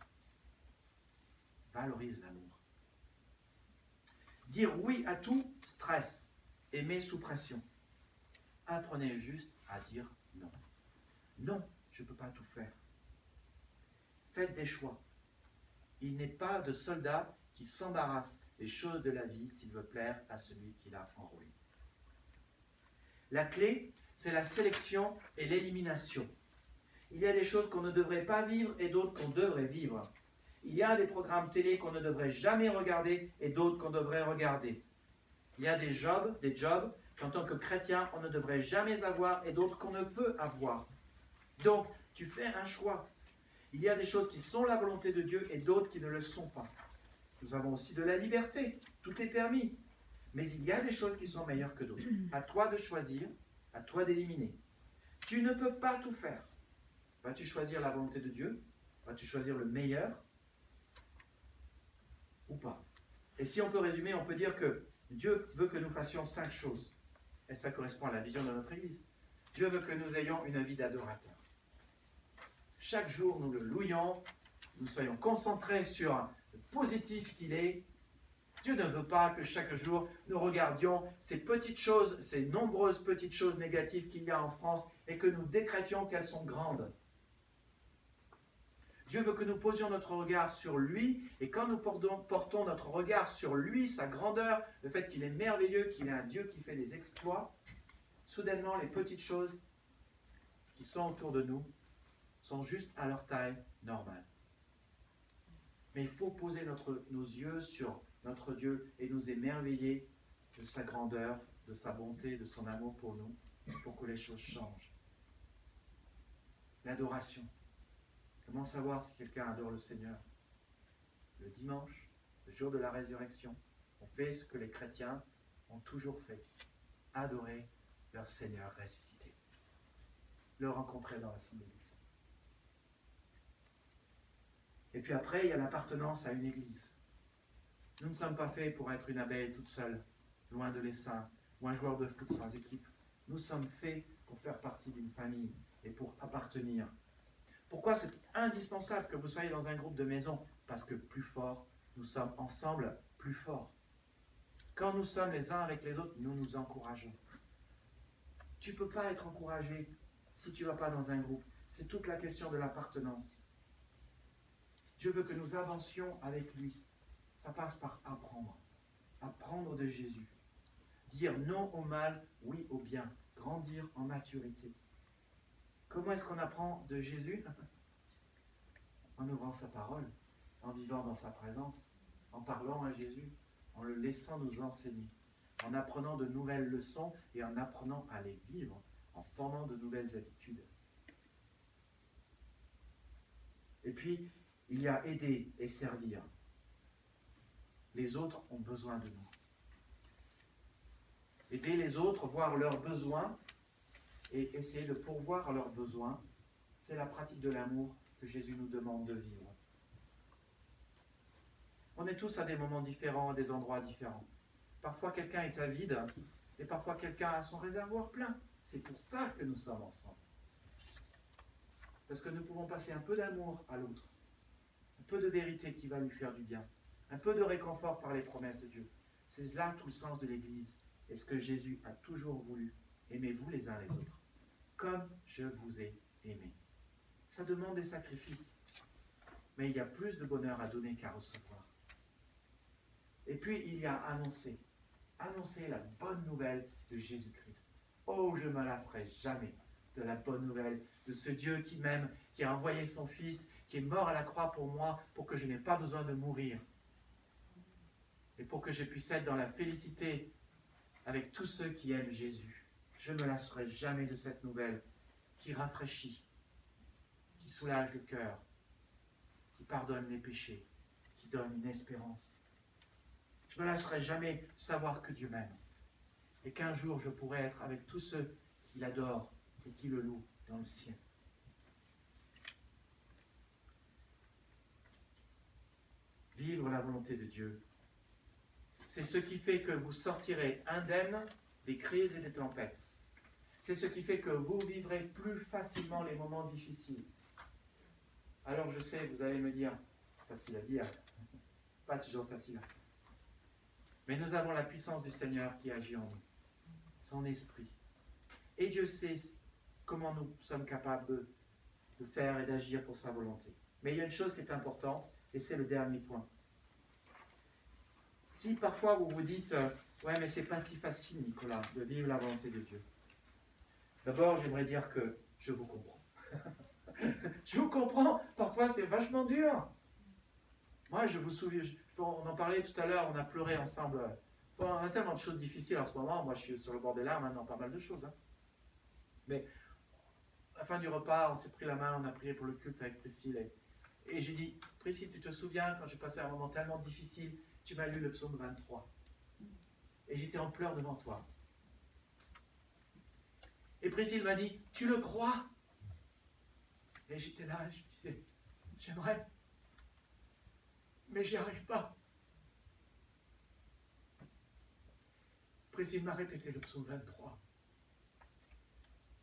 Valorise l'amour. Dire oui à tout stresse, aimer sous pression. Apprenez juste à dire non. Non, je ne peux pas tout faire. Faites des choix. Il n'est pas de soldat qui s'embarrasse des choses de la vie s'il veut plaire à celui qui l'a enrôlé. La clé, c'est la sélection et l'élimination. Il y a des choses qu'on ne devrait pas vivre et d'autres qu'on devrait vivre. Il y a des programmes télé qu'on ne devrait jamais regarder et d'autres qu'on devrait regarder. Il y a des jobs qu'en tant que chrétien, on ne devrait jamais avoir et d'autres qu'on ne peut avoir. Donc, tu fais un choix. Il y a des choses qui sont la volonté de Dieu et d'autres qui ne le sont pas. Nous avons aussi de la liberté. Tout est permis. Mais il y a des choses qui sont meilleures que d'autres. À toi de choisir, à toi d'éliminer. Tu ne peux pas tout faire. Vas-tu choisir la volonté de Dieu? Vas-tu choisir le meilleur? Ou pas? Et si on peut résumer, on peut dire que Dieu veut que nous fassions 5 choses. Et ça correspond à la vision de notre Église. Dieu veut que nous ayons une vie d'adorateur. Chaque jour, nous le louions, nous soyons concentrés sur le positif qu'il est. Dieu ne veut pas que chaque jour, nous regardions ces petites choses, ces nombreuses petites choses négatives qu'il y a en France et que nous décrétions qu'elles sont grandes. Dieu veut que nous posions notre regard sur lui, et quand nous portons notre regard sur lui, sa grandeur, le fait qu'il est merveilleux, qu'il est un Dieu qui fait des exploits, soudainement les petites choses qui sont autour de nous sont juste à leur taille normale. Mais il faut poser nos yeux sur notre Dieu et nous émerveiller de sa grandeur, de sa bonté, de son amour pour nous, pour que les choses changent. L'adoration. Comment savoir si quelqu'un adore le Seigneur? Le dimanche, le jour de la résurrection, on fait ce que les chrétiens ont toujours fait. Adorer leur Seigneur ressuscité. Le rencontrer dans l'Assemblée des Saints. Et puis après, il y a l'appartenance à une église. Nous ne sommes pas faits pour être une abeille toute seule, loin de l'essaim, ou un joueur de foot sans équipe. Nous sommes faits pour faire partie d'une famille et pour appartenir. Pourquoi c'est indispensable que vous soyez dans un groupe de maison? Parce que plus fort, nous sommes ensemble plus forts. Quand nous sommes les uns avec les autres, nous nous encourageons. Tu ne peux pas être encouragé si tu ne vas pas dans un groupe. C'est toute la question de l'appartenance. Dieu veut que nous avancions avec lui. Ça passe par apprendre. Apprendre de Jésus. Dire non au mal, oui au bien. Grandir en maturité. Comment est-ce qu'on apprend de Jésus? En ouvrant sa parole, en vivant dans sa présence, en parlant à Jésus, en le laissant nous enseigner, en apprenant de nouvelles leçons et en apprenant à les vivre, en formant de nouvelles habitudes. Et puis, il y a aider et servir. Les autres ont besoin de nous. Aider les autres, voir leurs besoins, et essayer de pourvoir leurs besoins, c'est la pratique de l'amour que Jésus nous demande de vivre. On est tous à des moments différents, à des endroits différents. Parfois quelqu'un est avide, et parfois quelqu'un a son réservoir plein. C'est pour ça que nous sommes ensemble. Parce que nous pouvons passer un peu d'amour à l'autre, un peu de vérité qui va lui faire du bien, un peu de réconfort par les promesses de Dieu. C'est là tout le sens de l'Église. Et ce que Jésus a toujours voulu. Aimez-vous les uns les autres, comme je vous ai aimé. Ça demande des sacrifices. Mais il y a plus de bonheur à donner qu'à recevoir. Et puis il y a annoncer la bonne nouvelle de Jésus-Christ. Oh, je ne me lasserai jamais de la bonne nouvelle de ce Dieu qui m'aime, qui a envoyé son Fils, qui est mort à la croix pour moi, pour que je n'ai pas besoin de mourir. Et pour que je puisse être dans la félicité avec tous ceux qui aiment Jésus. Je ne me lasserai jamais de cette nouvelle qui rafraîchit, qui soulage le cœur, qui pardonne les péchés, qui donne une espérance. Je ne me lasserai jamais de savoir que Dieu m'aime et qu'un jour je pourrai être avec tous ceux qui l'adorent et qui le louent dans le ciel. Vivre la volonté de Dieu, c'est ce qui fait que vous sortirez indemne des crises et des tempêtes. C'est ce qui fait que vous vivrez plus facilement les moments difficiles. Alors je sais, vous allez me dire, facile à dire, pas toujours facile à faire. Mais nous avons la puissance du Seigneur qui agit en nous, son esprit. Et Dieu sait comment nous sommes capables de faire et d'agir pour sa volonté. Mais il y a une chose qui est importante, et c'est le dernier point. Si parfois vous vous dites, ouais mais c'est pas si facile Nicolas, de vivre la volonté de Dieu. D'abord j'aimerais dire que je vous comprends. Je vous comprends, parfois c'est vachement dur. Moi je vous souviens, on en parlait tout à l'heure, on a pleuré ensemble. Bon, on a tellement de choses difficiles en ce moment, moi je suis sur le bord des larmes maintenant, pas mal de choses. Hein. Mais à la fin du repas, on s'est pris la main, on a prié pour le culte avec Priscille. Et j'ai dit, Priscille, tu te souviens, quand j'ai passé un moment tellement difficile, tu m'as lu le psaume 23. Et j'étais en pleurs devant toi. Et Priscille m'a dit, tu le crois? Et j'étais là, je disais, j'aimerais, mais j'y arrive pas. Priscille m'a répété le psaume 23.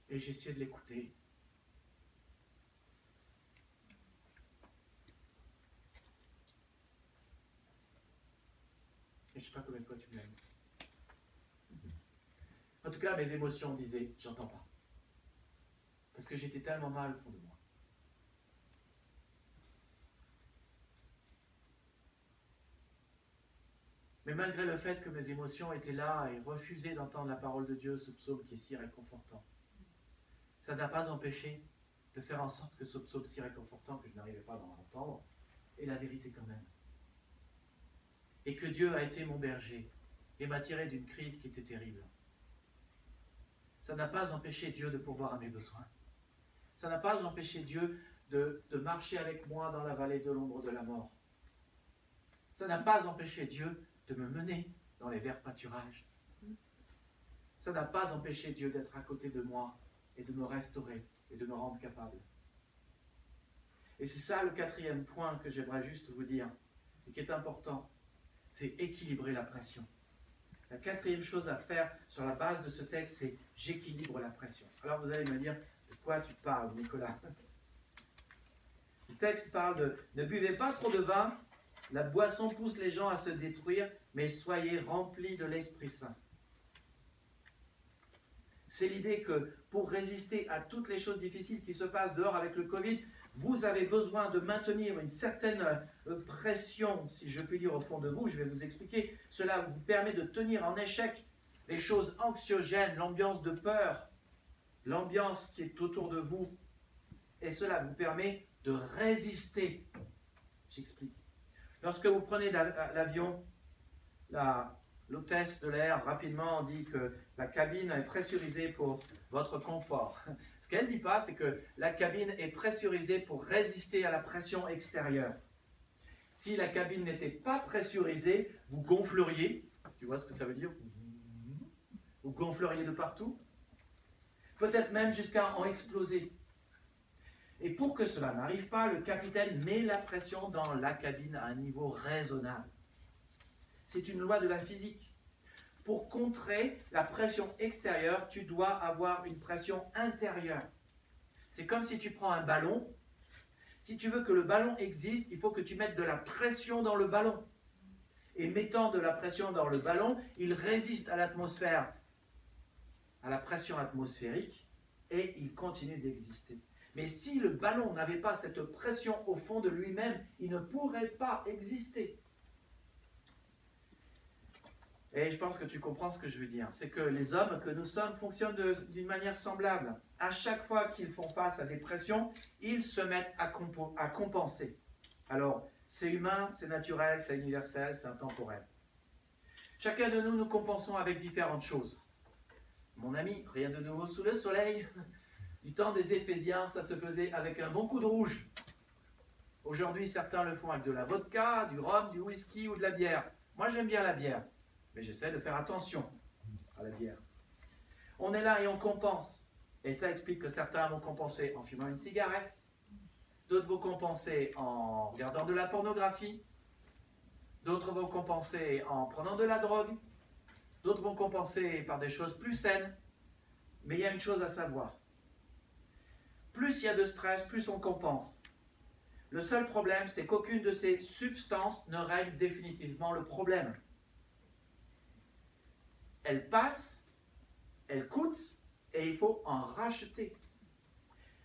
Et j'ai essayé de l'écouter. Et je ne sais pas combien de fois tu m'aimes. En tout cas, mes émotions disaient, j'entends pas. Parce que j'étais tellement mal au fond de moi. Mais malgré le fait que mes émotions étaient là et refusaient d'entendre la parole de Dieu, ce psaume qui est si réconfortant, ça n'a pas empêché de faire en sorte que ce psaume si réconfortant que je n'arrivais pas à l'entendre est la vérité quand même. Et que Dieu a été mon berger et m'a tiré d'une crise qui était terrible. Ça n'a pas empêché Dieu de pourvoir à mes besoins. Ça n'a pas empêché Dieu de marcher avec moi dans la vallée de l'ombre de la mort. Ça n'a pas empêché Dieu de me mener dans les verts pâturages. Ça n'a pas empêché Dieu d'être à côté de moi et de me restaurer et de me rendre capable. Et c'est ça le quatrième point que j'aimerais juste vous dire et qui est important, c'est équilibrer la pression. La quatrième chose à faire sur la base de ce texte, c'est j'équilibre la pression. Alors vous allez me dire, de quoi tu parles, Nicolas? Le texte parle de ne buvez pas trop de vin, la boisson pousse les gens à se détruire, mais soyez remplis de l'Esprit Saint. C'est l'idée que pour résister à toutes les choses difficiles qui se passent dehors avec le Covid, vous avez besoin de maintenir une certaine pression, si je puis dire, au fond de vous. Je vais vous expliquer. Cela vous permet de tenir en échec les choses anxiogènes, l'ambiance de peur, l'ambiance qui est autour de vous. Et cela vous permet de résister. J'explique. Lorsque vous prenez l'avion, l'hôtesse de l'air rapidement dit que la cabine est pressurisée pour votre confort. Ce qu'elle ne dit pas, c'est que la cabine est pressurisée pour résister à la pression extérieure. Si la cabine n'était pas pressurisée, vous gonfleriez. Tu vois ce que ça veut dire? Vous gonfleriez de partout. Peut-être même jusqu'à en exploser. Et pour que cela n'arrive pas, le capitaine met la pression dans la cabine à un niveau raisonnable. C'est une loi de la physique. Pour contrer la pression extérieure, tu dois avoir une pression intérieure. C'est comme si tu prends un ballon. Si tu veux que le ballon existe, il faut que tu mettes de la pression dans le ballon. Et mettant de la pression dans le ballon, il résiste à l'atmosphère, à la pression atmosphérique, et il continue d'exister. Mais si le ballon n'avait pas cette pression au fond de lui-même, il ne pourrait pas exister. Et je pense que tu comprends ce que je veux dire. C'est que les hommes que nous sommes fonctionnent d'une manière semblable. À chaque fois qu'ils font face à des pressions, ils se mettent à compenser. Alors, c'est humain, c'est naturel, c'est universel, c'est intemporel. Chacun de nous, nous compensons avec différentes choses. Mon ami, rien de nouveau sous le soleil. Du temps des Éphésiens, ça se faisait avec un bon coup de rouge. Aujourd'hui, certains le font avec de la vodka, du rhum, du whisky ou de la bière. Moi, j'aime bien la bière, mais j'essaie de faire attention à la bière. On est là et on compense. Et ça explique que certains vont compenser en fumant une cigarette, d'autres vont compenser en regardant de la pornographie, d'autres vont compenser en prenant de la drogue, d'autres vont compenser par des choses plus saines. Mais il y a une chose à savoir. Plus il y a de stress, plus on compense. Le seul problème, c'est qu'aucune de ces substances ne règle définitivement le problème. Elles passent, elles coûtent, et il faut en racheter.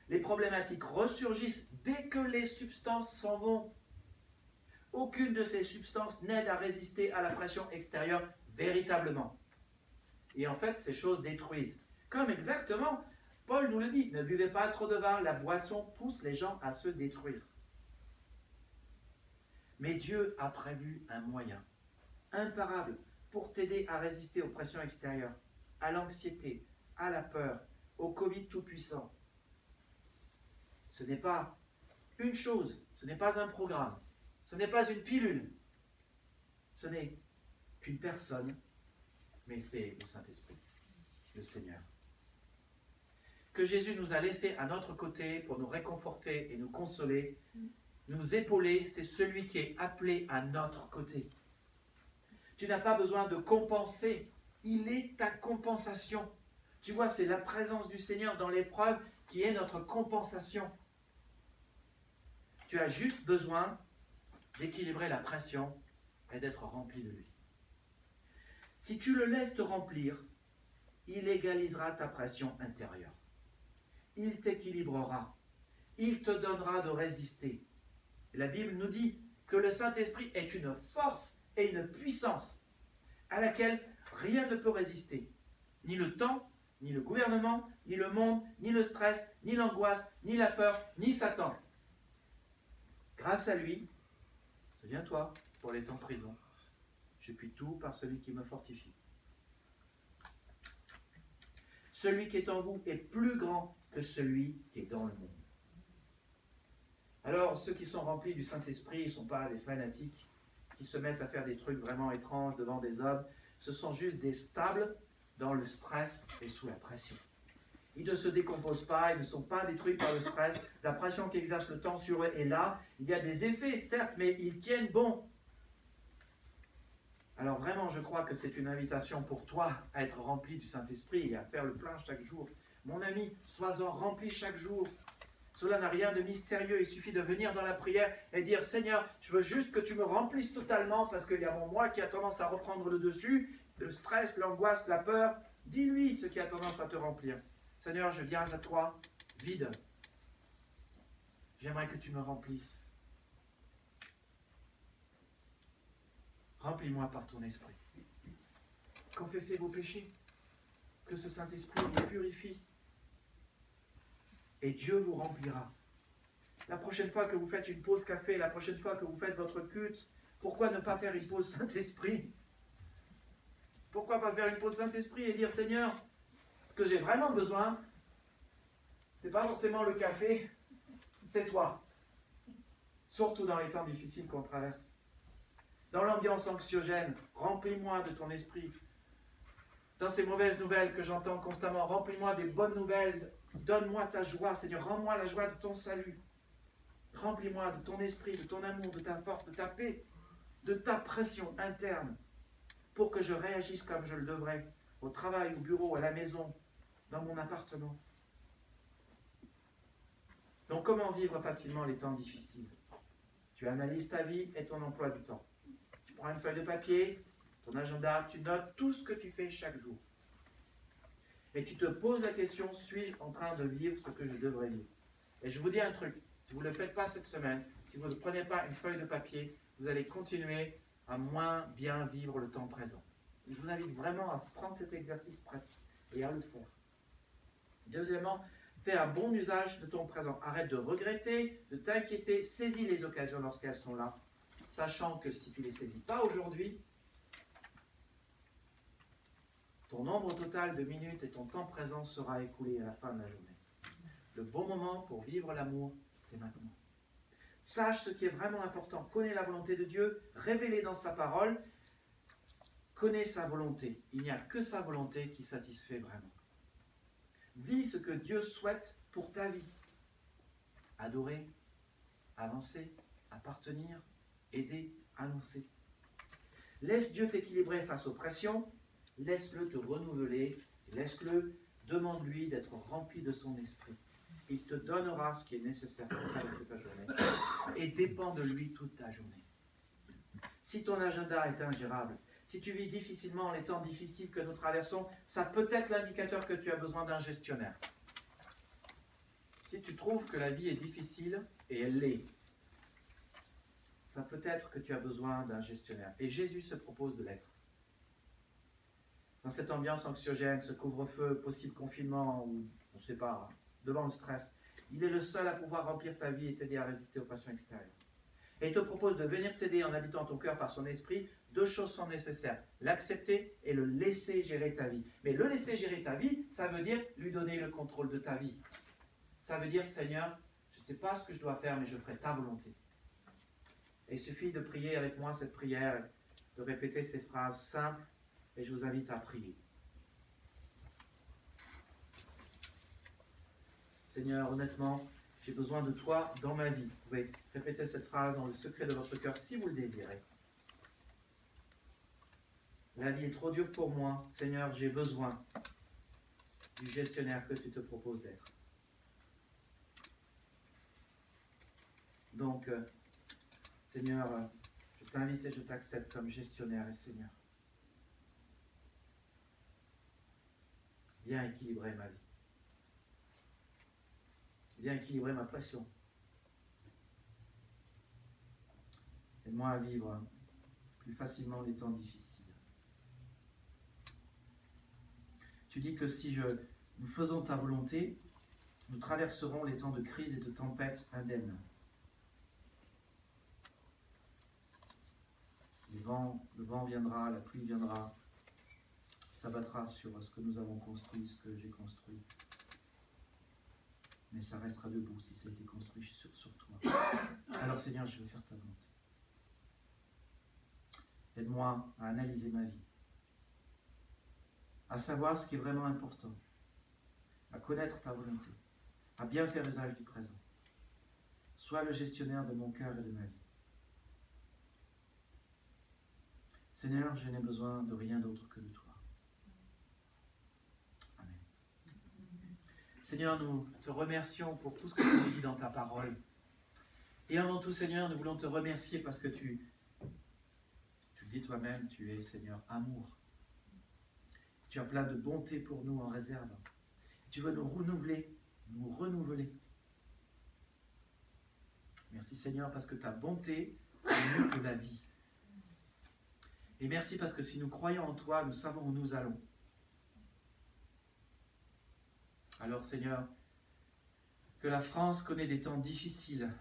Les problématiques ressurgissent dès que les substances s'en vont. Aucune de ces substances n'aide à résister à la pression extérieure véritablement. Et en fait, ces choses détruisent. Comme exactement, Paul nous le dit, ne buvez pas trop de vin, la boisson pousse les gens à se détruire. Mais Dieu a prévu un moyen imparable pour t'aider à résister aux pressions extérieures, à l'anxiété, à la peur, au Covid tout-puissant. Ce n'est pas une chose, ce n'est pas un programme, ce n'est pas une pilule, ce n'est qu'une personne, mais c'est le Saint-Esprit, le Seigneur, que Jésus nous a laissé à notre côté pour nous réconforter et nous consoler, nous épauler. C'est celui qui est appelé à notre côté. Tu n'as pas besoin de compenser, il est ta compensation. Tu vois, c'est la présence du Seigneur dans l'épreuve qui est notre compensation. Tu as juste besoin d'équilibrer la pression et d'être rempli de lui. Si tu le laisses te remplir, il égalisera ta pression intérieure. Il t'équilibrera. Il te donnera de résister. Et la Bible nous dit que le Saint-Esprit est une force et une puissance à laquelle rien ne peut résister. Ni le temps, ni le gouvernement, ni le monde, ni le stress, ni l'angoisse, ni la peur, ni Satan. Grâce à lui, souviens-toi, Paul est en prison. Je puis tout par celui qui me fortifie. Celui qui est en vous est plus grand que celui qui est dans le monde. Alors, ceux qui sont remplis du Saint-Esprit, ils ne sont pas des fanatiques qui se mettent à faire des trucs vraiment étranges devant des hommes. Ce sont juste des stables dans le stress et sous la pression. Ils ne se décomposent pas, ils ne sont pas détruits par le stress. La pression qui exerce le temps sur eux est là. Il y a des effets, certes, mais ils tiennent bon. Alors vraiment, je crois que c'est une invitation pour toi à être rempli du Saint-Esprit et à faire le plein chaque jour. Mon ami, sois-en rempli chaque jour. Cela n'a rien de mystérieux, il suffit de venir dans la prière et dire « Seigneur, je veux juste que tu me remplisses totalement parce qu'il y a mon moi qui a tendance à reprendre le dessus, le stress, l'angoisse, la peur. Dis-lui ce qui a tendance à te remplir. Seigneur, je viens à toi, vide. J'aimerais que tu me remplisses. Remplis-moi par ton esprit. Confessez vos péchés, que ce Saint-Esprit les purifie. Et Dieu vous remplira. La prochaine fois que vous faites une pause café, la prochaine fois que vous faites votre culte, pourquoi ne pas faire une pause Saint-Esprit? Pourquoi pas faire une pause Saint-Esprit et dire Seigneur, ce que j'ai vraiment besoin, c'est pas forcément le café, c'est toi. Surtout dans les temps difficiles qu'on traverse. Dans l'ambiance anxiogène, remplis-moi de ton esprit. Dans ces mauvaises nouvelles que j'entends constamment, remplis-moi des bonnes nouvelles. Donne-moi ta joie, Seigneur. Rends-moi la joie de ton salut. Remplis-moi de ton esprit, de ton amour, de ta force, de ta paix, de ta pression interne, pour que je réagisse comme je le devrais, au travail, au bureau, à la maison, dans mon appartement. Donc comment vivre facilement les temps difficiles? Tu analyses ta vie et ton emploi du temps. Tu prends une feuille de papier, ton agenda, tu notes tout ce que tu fais chaque jour. Et tu te poses la question, suis-je en train de vivre ce que je devrais vivre? Et je vous dis un truc, si vous ne le faites pas cette semaine, si vous ne prenez pas une feuille de papier, vous allez continuer à moins bien vivre le temps présent. Et je vous invite vraiment à prendre cet exercice pratique et à le faire. Deuxièmement, fais un bon usage de ton présent. Arrête de regretter, de t'inquiéter, saisis les occasions lorsqu'elles sont là, sachant que si tu ne les saisis pas aujourd'hui, ton nombre total de minutes et ton temps présent sera écoulé à la fin de la journée. Le bon moment pour vivre l'amour, c'est maintenant. Sache ce qui est vraiment important. Connais la volonté de Dieu, révélée dans sa parole. Connais sa volonté. Il n'y a que sa volonté qui satisfait vraiment. Vis ce que Dieu souhaite pour ta vie. Adorer, avancer, appartenir, aider, annoncer. Laisse Dieu t'équilibrer face aux pressions. Laisse-le te renouveler. Laisse-le, demande-lui d'être rempli de son esprit. Il te donnera ce qui est nécessaire pour traverser ta journée et dépend de lui toute ta journée. Si ton agenda est ingérable, si tu vis difficilement les temps difficiles que nous traversons, ça peut être l'indicateur que tu as besoin d'un gestionnaire. Si tu trouves que la vie est difficile, et elle l'est, ça peut être que tu as besoin d'un gestionnaire. Et Jésus se propose de l'être. Dans cette ambiance anxiogène, ce couvre-feu, possible confinement, ou on ne sait pas, devant le stress, il est le seul à pouvoir remplir ta vie et t'aider à résister aux passions extérieures. Et il te propose de venir t'aider en habitant ton cœur par son esprit. Deux choses sont nécessaires, l'accepter et le laisser gérer ta vie. Mais le laisser gérer ta vie, ça veut dire lui donner le contrôle de ta vie. Ça veut dire, Seigneur, je ne sais pas ce que je dois faire, mais je ferai ta volonté. Et il suffit de prier avec moi cette prière, de répéter ces phrases simples, et je vous invite à prier. Seigneur, honnêtement, j'ai besoin de toi dans ma vie. Vous pouvez répéter cette phrase dans le secret de votre cœur si vous le désirez. La vie est trop dure pour moi. Seigneur, j'ai besoin du gestionnaire que tu te proposes d'être. Donc, Seigneur, je t'invite et je t'accepte comme gestionnaire et Seigneur. Viens équilibrer ma vie. Viens équilibrer ma pression. Aide-moi à vivre plus facilement les temps difficiles. Tu dis que si nous faisons ta volonté, nous traverserons les temps de crise et de tempête indemnes. Le vent viendra, la pluie viendra, s'abattra sur ce que nous avons construit, ce que j'ai construit. Mais ça restera debout si ça a été construit sur toi. Alors Seigneur, je veux faire ta volonté. Aide-moi à analyser ma vie, à savoir ce qui est vraiment important, à connaître ta volonté, à bien faire usage du présent. Sois le gestionnaire de mon cœur et de ma vie. Seigneur, je n'ai besoin de rien d'autre que de toi. Amen. Seigneur, nous te remercions pour tout ce que tu nous dis dans ta parole. Et avant tout, Seigneur, nous voulons te remercier parce que tu le dis toi-même, tu es, Seigneur, amour. Tu as plein de bonté pour nous en réserve. Tu veux nous renouveler. Merci, Seigneur, parce que ta bonté est mieux que la vie. Et merci parce que si nous croyons en toi, nous savons où nous allons. Alors Seigneur, que la France connaît des temps difficiles.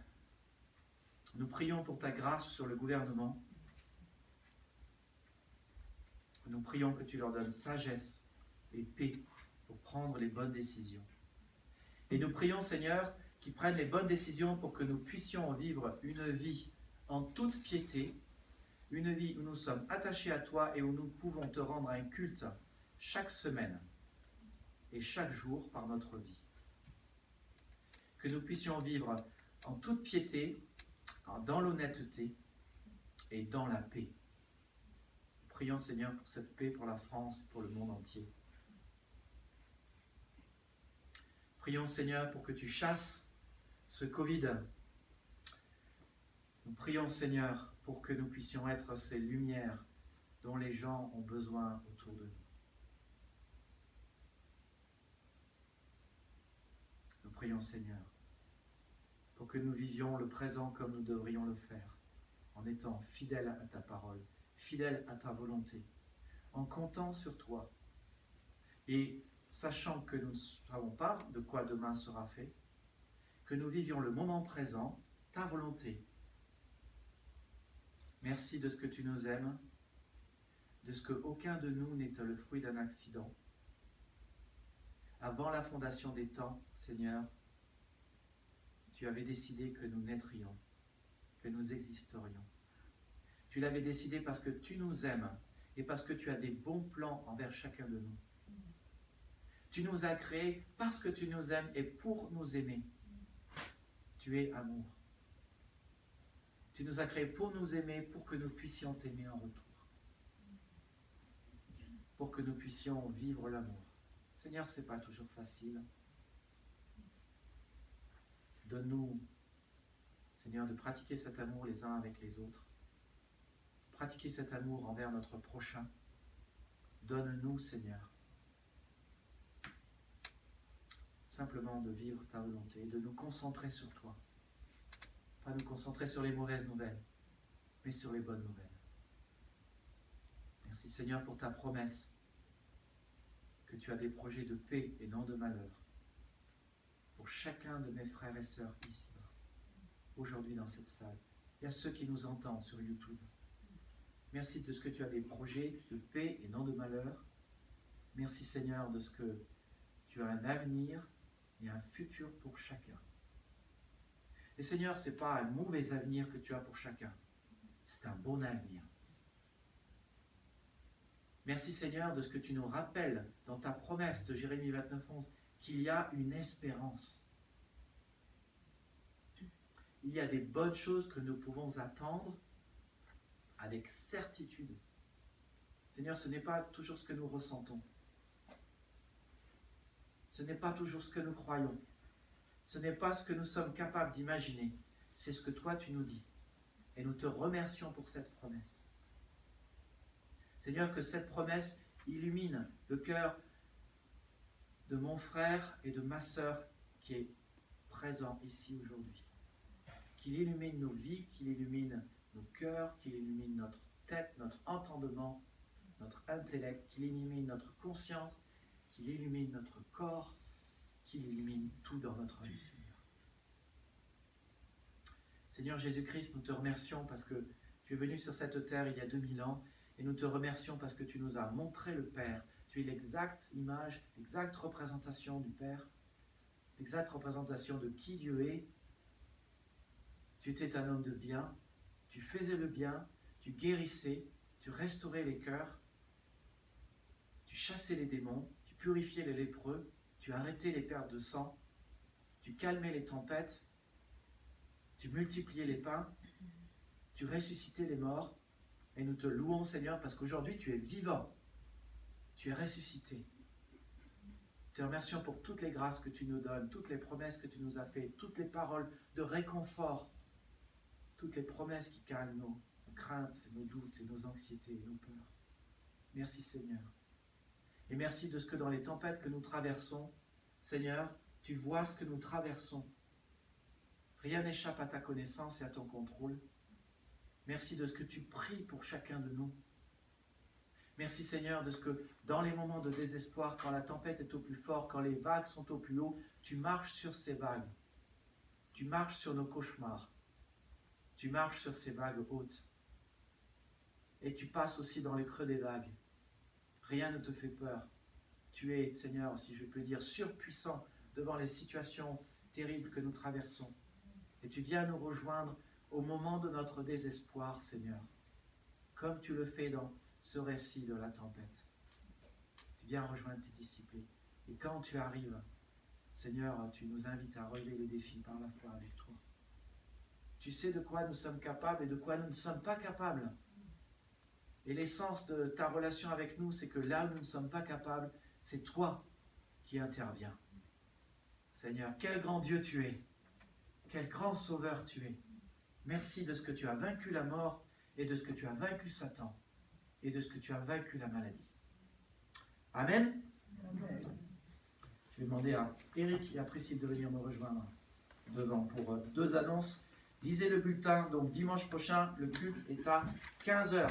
Nous prions pour ta grâce sur le gouvernement. Nous prions que tu leur donnes sagesse et paix pour prendre les bonnes décisions. Et nous prions, Seigneur, qu'ils prennent les bonnes décisions pour que nous puissions vivre une vie en toute piété, une vie où nous sommes attachés à toi et où nous pouvons te rendre un culte chaque semaine et chaque jour par notre vie. Que nous puissions vivre en toute piété, dans l'honnêteté et dans la paix. Prions, Seigneur, pour cette paix pour la France et pour le monde entier. Prions, Seigneur, pour que tu chasses ce Covid. Nous prions, Seigneur, pour que nous puissions être ces lumières dont les gens ont besoin autour de nous. Nous prions, Seigneur, pour que nous vivions le présent comme nous devrions le faire, en étant fidèles à ta parole, fidèles à ta volonté, en comptant sur toi et sachant que nous ne savons pas de quoi demain sera fait, que nous vivions le moment présent, ta volonté. Merci de ce que tu nous aimes, de ce qu'aucun de nous n'est le fruit d'un accident. Avant la fondation des temps, Seigneur, tu avais décidé que nous naîtrions, que nous existerions. Tu l'avais décidé parce que tu nous aimes et parce que tu as des bons plans envers chacun de nous. Tu nous as créés parce que tu nous aimes et pour nous aimer. Tu es amour. Tu nous as créés pour nous aimer, pour que nous puissions t'aimer en retour. Pour que nous puissions vivre l'amour. Seigneur, ce n'est pas toujours facile. Donne-nous, Seigneur, de pratiquer cet amour les uns avec les autres. Pratiquer cet amour envers notre prochain. Donne-nous, Seigneur, simplement de vivre ta volonté, de nous concentrer sur toi. Pas nous concentrer sur les mauvaises nouvelles, mais sur les bonnes nouvelles. Merci, Seigneur, pour ta promesse que tu as des projets de paix et non de malheur pour chacun de mes frères et sœurs ici, aujourd'hui dans cette salle. Il y a ceux qui nous entendent sur YouTube. Merci de ce que tu as des projets de paix et non de malheur. Merci, Seigneur, de ce que tu as un avenir et un futur pour chacun. Et Seigneur, ce n'est pas un mauvais avenir que tu as pour chacun. C'est un bon avenir. Merci, Seigneur, de ce que tu nous rappelles dans ta promesse de Jérémie 29:11, qu'il y a une espérance. Il y a des bonnes choses que nous pouvons attendre avec certitude. Seigneur, ce n'est pas toujours ce que nous ressentons. Ce n'est pas toujours ce que nous croyons. Ce n'est pas ce que nous sommes capables d'imaginer. C'est ce que toi tu nous dis. Et nous te remercions pour cette promesse. Seigneur, que cette promesse illumine le cœur de mon frère et de ma sœur qui est présent ici aujourd'hui. Qu'il illumine nos vies, qu'il illumine nos cœurs, qu'il illumine notre tête, notre entendement, notre intellect, qu'il illumine notre conscience, qu'il illumine notre corps, qu'il illumine tout dans notre vie, Seigneur. Seigneur Jésus-Christ, nous te remercions parce que tu es venu sur cette terre il y a 2000 ans et nous te remercions parce que tu nous as montré le Père. Tu es l'exacte image, l'exacte représentation du Père, l'exacte représentation de qui Dieu est. Tu étais un homme de bien, tu faisais le bien, tu guérissais, tu restaurais les cœurs, tu chassais les démons, tu purifiais les lépreux, tu arrêtais les pertes de sang, tu calmais les tempêtes, tu multipliais les pains, tu ressuscitais les morts, et nous te louons, Seigneur, parce qu'aujourd'hui tu es vivant, tu es ressuscité. Te remercions pour toutes les grâces que tu nous donnes, toutes les promesses que tu nous as faites, toutes les paroles de réconfort, toutes les promesses qui calment nos craintes, nos doutes et nos anxiétés et nos peurs. Merci, Seigneur. Et merci de ce que dans les tempêtes que nous traversons, Seigneur, tu vois ce que nous traversons. Rien n'échappe à ta connaissance et à ton contrôle. Merci de ce que tu pries pour chacun de nous. Merci, Seigneur, de ce que dans les moments de désespoir, quand la tempête est au plus fort, quand les vagues sont au plus haut, tu marches sur ces vagues. Tu marches sur nos cauchemars. Tu marches sur ces vagues hautes. Et tu passes aussi dans les creux des vagues. Rien ne te fait peur. Tu es, Seigneur, si je peux dire, surpuissant devant les situations terribles que nous traversons. Et tu viens nous rejoindre au moment de notre désespoir, Seigneur, comme tu le fais dans ce récit de la tempête. Tu viens rejoindre tes disciples. Et quand tu arrives, Seigneur, tu nous invites à relever les défis par la foi avec toi. Tu sais de quoi nous sommes capables et de quoi nous ne sommes pas capables. Et l'essence de ta relation avec nous, c'est que là où nous ne sommes pas capables, c'est toi qui interviens. Seigneur, quel grand Dieu tu es. Quel grand sauveur tu es. Merci de ce que tu as vaincu la mort et de ce que tu as vaincu Satan et de ce que tu as vaincu la maladie. Amen. Je vais demander à Eric et à Priscille de venir me rejoindre devant pour 2 annonces. Lisez le bulletin, donc dimanche prochain, le culte est à 15h,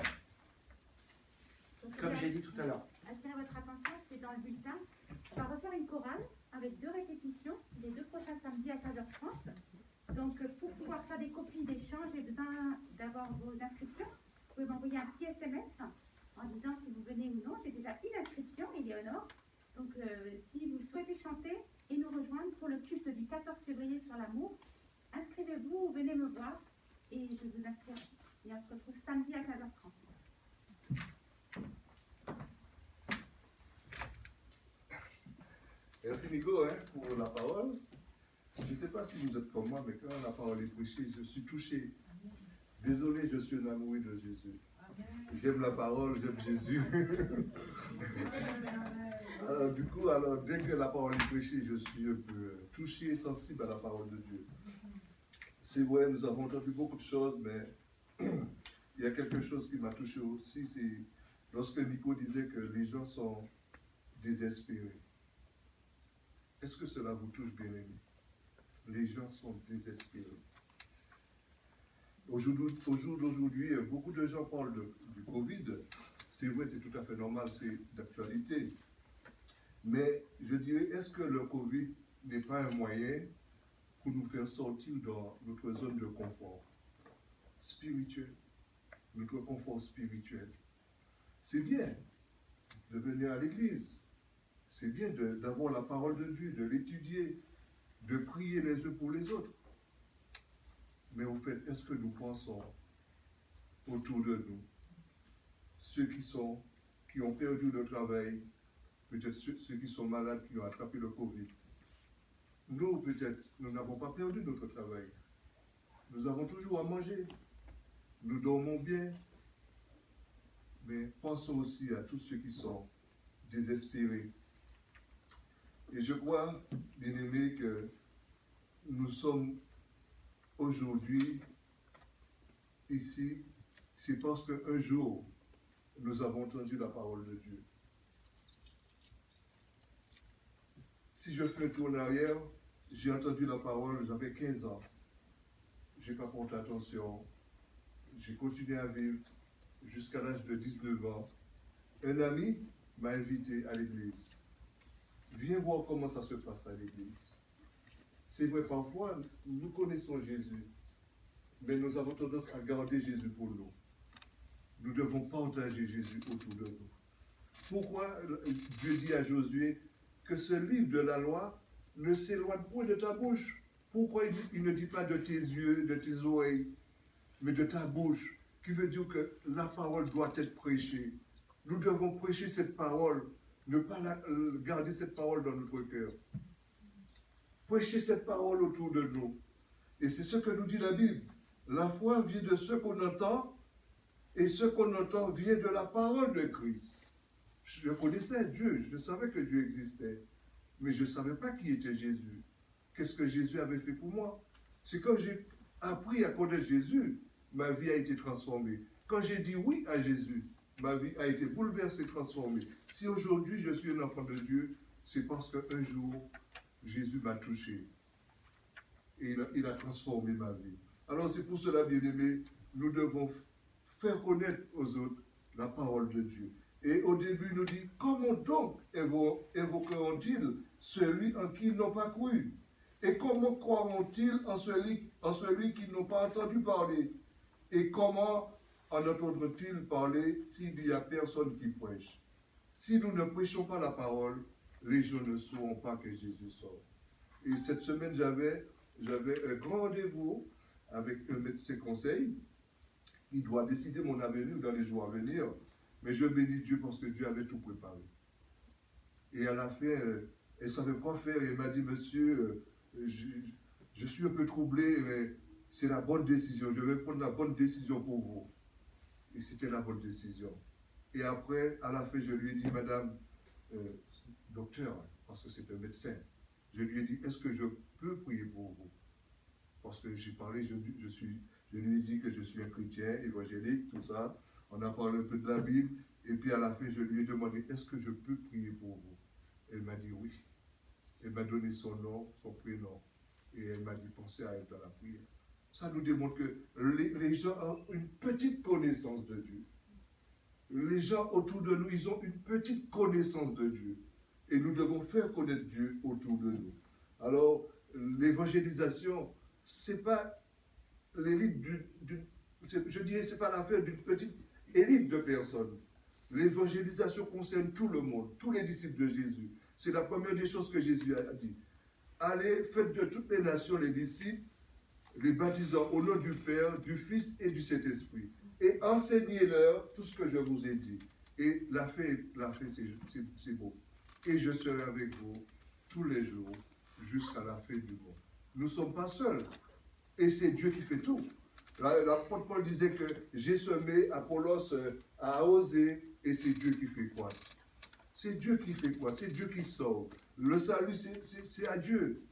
comme j'ai dit tout à l'heure. Attirer votre attention, c'est dans le bulletin. On va refaire une chorale avec 2 répétitions les 2 prochains samedis à 15h30. Donc, pour pouvoir faire des copies d'échange, j'ai besoin d'avoir vos inscriptions. Vous pouvez m'envoyer un petit SMS en disant si vous venez ou non. J'ai déjà une inscription, Éléonore. Donc, si vous souhaitez chanter et nous rejoindre pour le culte du 14 février sur l'amour, inscrivez-vous ou venez me voir et je vous inscrirai. Et on se retrouve samedi à 15h30. Merci Nico pour la parole. Je ne sais pas si vous êtes comme moi, mais quand la parole est prêchée, je suis touché. Désolé, je suis un amoureux de Jésus. J'aime la parole, j'aime Jésus. Alors du coup, dès que la parole est prêchée, je suis un peu touché et sensible à la parole de Dieu. C'est vrai, nous avons entendu beaucoup de choses, mais il y a quelque chose qui m'a touché aussi, c'est lorsque Nico disait que les gens sont désespérés. Est-ce que cela vous touche, bien-aimés? Les gens sont désespérés. Au jour d'aujourd'hui, beaucoup de gens parlent du Covid. C'est vrai, c'est tout à fait normal, c'est d'actualité. Mais je dirais, est-ce que le Covid n'est pas un moyen pour nous faire sortir dans notre zone de confort spirituel, notre confort spirituel? C'est bien de venir à l'église. C'est bien d'avoir la parole de Dieu, de l'étudier, de prier les uns pour les autres. Mais au fait, est-ce que nous pensons autour de nous, ceux qui ont perdu le travail, peut-être ceux qui sont malades, qui ont attrapé le Covid? Nous, peut-être, nous n'avons pas perdu notre travail. Nous avons toujours à manger. Nous dormons bien. Mais pensons aussi à tous ceux qui sont désespérés. Et je crois, bien-aimés, que nous sommes aujourd'hui ici, c'est parce qu'un jour, nous avons entendu la parole de Dieu. Si je fais un tour en arrière, j'ai entendu la parole, j'avais 15 ans. Je n'ai pas porté attention. J'ai continué à vivre jusqu'à l'âge de 19 ans. Un ami m'a invité à l'église. Viens voir comment ça se passe à l'église. C'est vrai, parfois, nous connaissons Jésus, mais nous avons tendance à garder Jésus pour nous. Nous devons partager Jésus autour de nous. Pourquoi Dieu dit à Josué que ce livre de la loi ne s'éloigne point de ta bouche? Pourquoi il ne dit pas de tes yeux, de tes oreilles, mais de ta bouche, qui veut dire que la parole doit être prêchée. Nous devons prêcher cette parole, ne pas garder cette parole dans notre cœur. Prêcher cette parole autour de nous. Et c'est ce que nous dit la Bible. La foi vient de ce qu'on entend, et ce qu'on entend vient de la parole de Christ. Je connaissais Dieu, je savais que Dieu existait, mais je ne savais pas qui était Jésus. Qu'est-ce que Jésus avait fait pour moi? C'est quand j'ai appris à connaître Jésus, ma vie a été transformée. Quand j'ai dit oui à Jésus, ma vie a été bouleversée, transformée. Si aujourd'hui je suis un enfant de Dieu, c'est parce qu'un jour, Jésus m'a touché. Et il a transformé ma vie. Alors c'est pour cela, bien-aimés, nous devons faire connaître aux autres la parole de Dieu. Et au début, il nous dit, comment donc évoqueront-ils celui en qui ils n'ont pas cru? Et comment croiront-ils en celui qu'ils n'ont pas entendu parler? Et comment en entendront-ils parler s'il n'y a personne qui prêche? Si nous ne prêchons pas la parole, les gens ne sauront pas que Jésus sort. Et cette semaine, j'avais un grand rendez-vous avec un médecin conseil. Il doit décider mon avenir dans les jours à venir. Mais je bénis Dieu parce que Dieu avait tout préparé. Et à la fin, elle ne savait quoi faire. Elle m'a dit, monsieur, je suis un peu troublé, mais c'est la bonne décision. Je vais prendre la bonne décision pour vous. Et c'était la bonne décision. Et après, à la fin, je lui ai dit, madame, docteur, parce que c'est un médecin, je lui ai dit, est-ce que je peux prier pour vous? parce que j'ai parlé, je lui ai dit que je suis un chrétien, évangélique, tout ça. On a parlé un peu de la Bible, et puis à la fin, je lui ai demandé, est-ce que je peux prier pour vous? Elle m'a dit oui. Elle m'a donné son nom, son prénom, et elle m'a dit, pensez à elle dans la prière. Ça nous démontre que les gens ont une petite connaissance de Dieu. Les gens autour de nous, ils ont une petite connaissance de Dieu. Et nous devons faire connaître Dieu autour de nous. Alors, l'évangélisation, ce n'est pas l'élite je dirais, ce n'est pas l'affaire d'une petite élite de personnes. L'évangélisation concerne tout le monde, tous les disciples de Jésus. C'est la première des choses que Jésus a dit. Allez, faites de toutes les nations les disciples, les baptisant au nom du Père, du Fils et du Saint-Esprit. Et enseignez-leur tout ce que je vous ai dit. Et la fin c'est beau. Et je serai avec vous tous les jours jusqu'à la fin du monde. Nous ne sommes pas seuls. Et c'est Dieu qui fait tout. L'apôtre Paul disait que j'ai semé, Apollos a arrosé, et c'est Dieu qui fait quoi? C'est Dieu qui fait quoi? C'est Dieu qui sauve. Le salut, c'est à Dieu.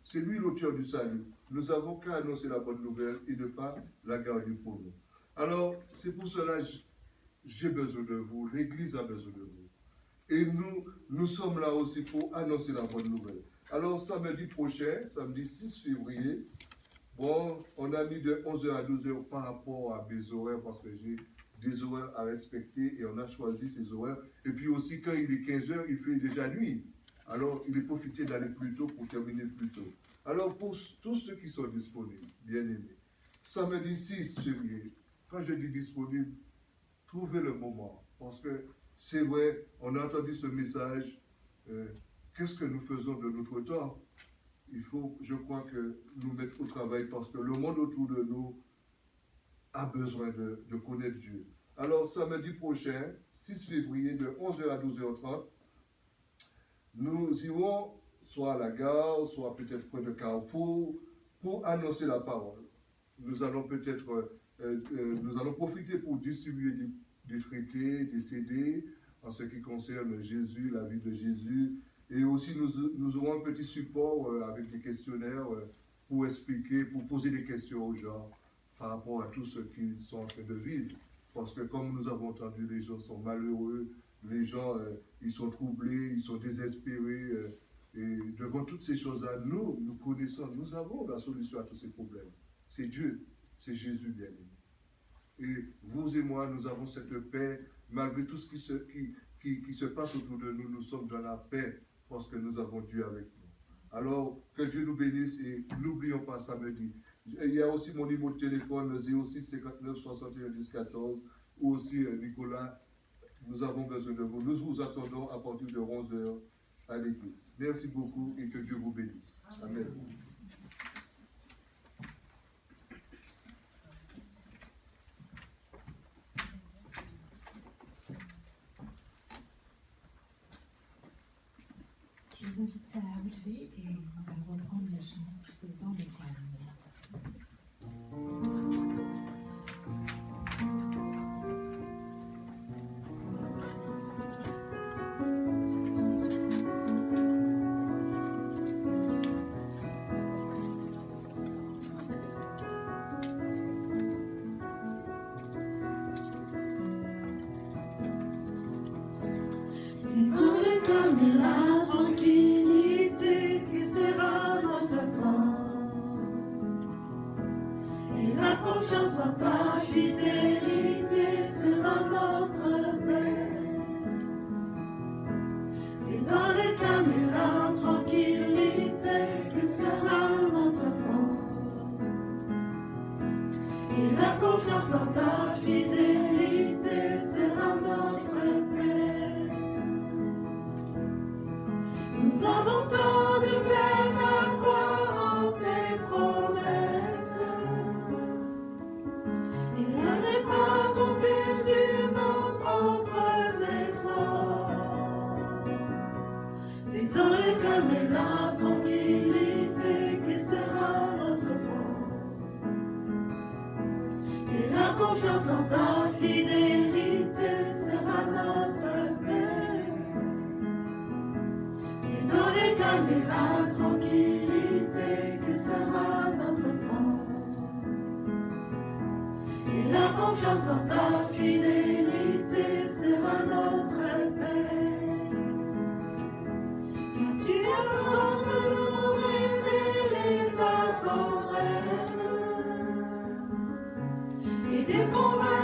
C'est lui l'auteur du salut. Nous avons qu'à annoncer la bonne nouvelle et ne pas la garder pour nous. Alors, c'est pour cela que j'ai besoin de vous, l'Église a besoin de vous. Et nous sommes là aussi pour annoncer la bonne nouvelle. Alors, samedi prochain, samedi 6 février, bon, on a mis de 11h à 12h par rapport à mes horaires parce que j'ai des horaires à respecter et on a choisi ces horaires. Et puis aussi, quand il est 15h, il fait déjà nuit. Alors, il est profité d'aller plus tôt pour terminer plus tôt. Alors, pour tous ceux qui sont disponibles, bien aimés, samedi 6 février, quand je dis disponible, trouvez le moment. Parce que c'est vrai, on a entendu ce message. Qu'est-ce que nous faisons de notre temps? Il faut, je crois, que nous mettre au travail parce que le monde autour de nous a besoin de connaître Dieu. Alors, samedi prochain, 6 février, de 11h à 12h30, nous irons soit à la gare, soit peut-être près de Carrefour, pour annoncer la parole. Nous allons peut-être, nous allons profiter pour distribuer des traités, des CD, en ce qui concerne Jésus, la vie de Jésus. Et aussi, nous aurons un petit support avec des questionnaires pour expliquer, pour poser des questions aux gens par rapport à tout ce qu'ils sont en train de vivre. Parce que comme nous avons entendu, les gens sont malheureux, les gens, ils sont troublés, ils sont désespérés. Et devant toutes ces choses-là, nous connaissons, nous avons la solution à tous ces problèmes. C'est Dieu, c'est Jésus bien-aimé. Et vous et moi, nous avons cette paix, malgré tout ce qui se passe autour de nous, nous sommes dans la paix parce que nous avons Dieu avec nous. Alors, que Dieu nous bénisse et n'oublions pas samedi. Il y a aussi mon numéro de téléphone, 06 59 61 10 14, ou aussi Nicolas, nous avons besoin de vous. Nous vous attendons à partir de 11h à l'église. Merci beaucoup et que Dieu vous bénisse. Amen. Je vous invite à vous lever et nous allons reprendre la chance dans le calme. C'est dans le calme et la tranquillité qui sera notre force. Et la confiance en ta fidélité sera notre paix. C'est dans le calme et la tranquillité qui sera notre force. Et la confiance en ta fidélité sera notre paix. Nous avons tant de peine à croire en tes promesses et à ne pas compter sur nos propres efforts. C'est dans le calme et la tranquillité qui sera notre force. Et la confiance en ta fidélité sera notre paix. C'est dans le calme et la tranquillité que sera notre force. confiance en ta fidélité sera notre paix. Car tu attends de nous révéler ta tendresse et des combats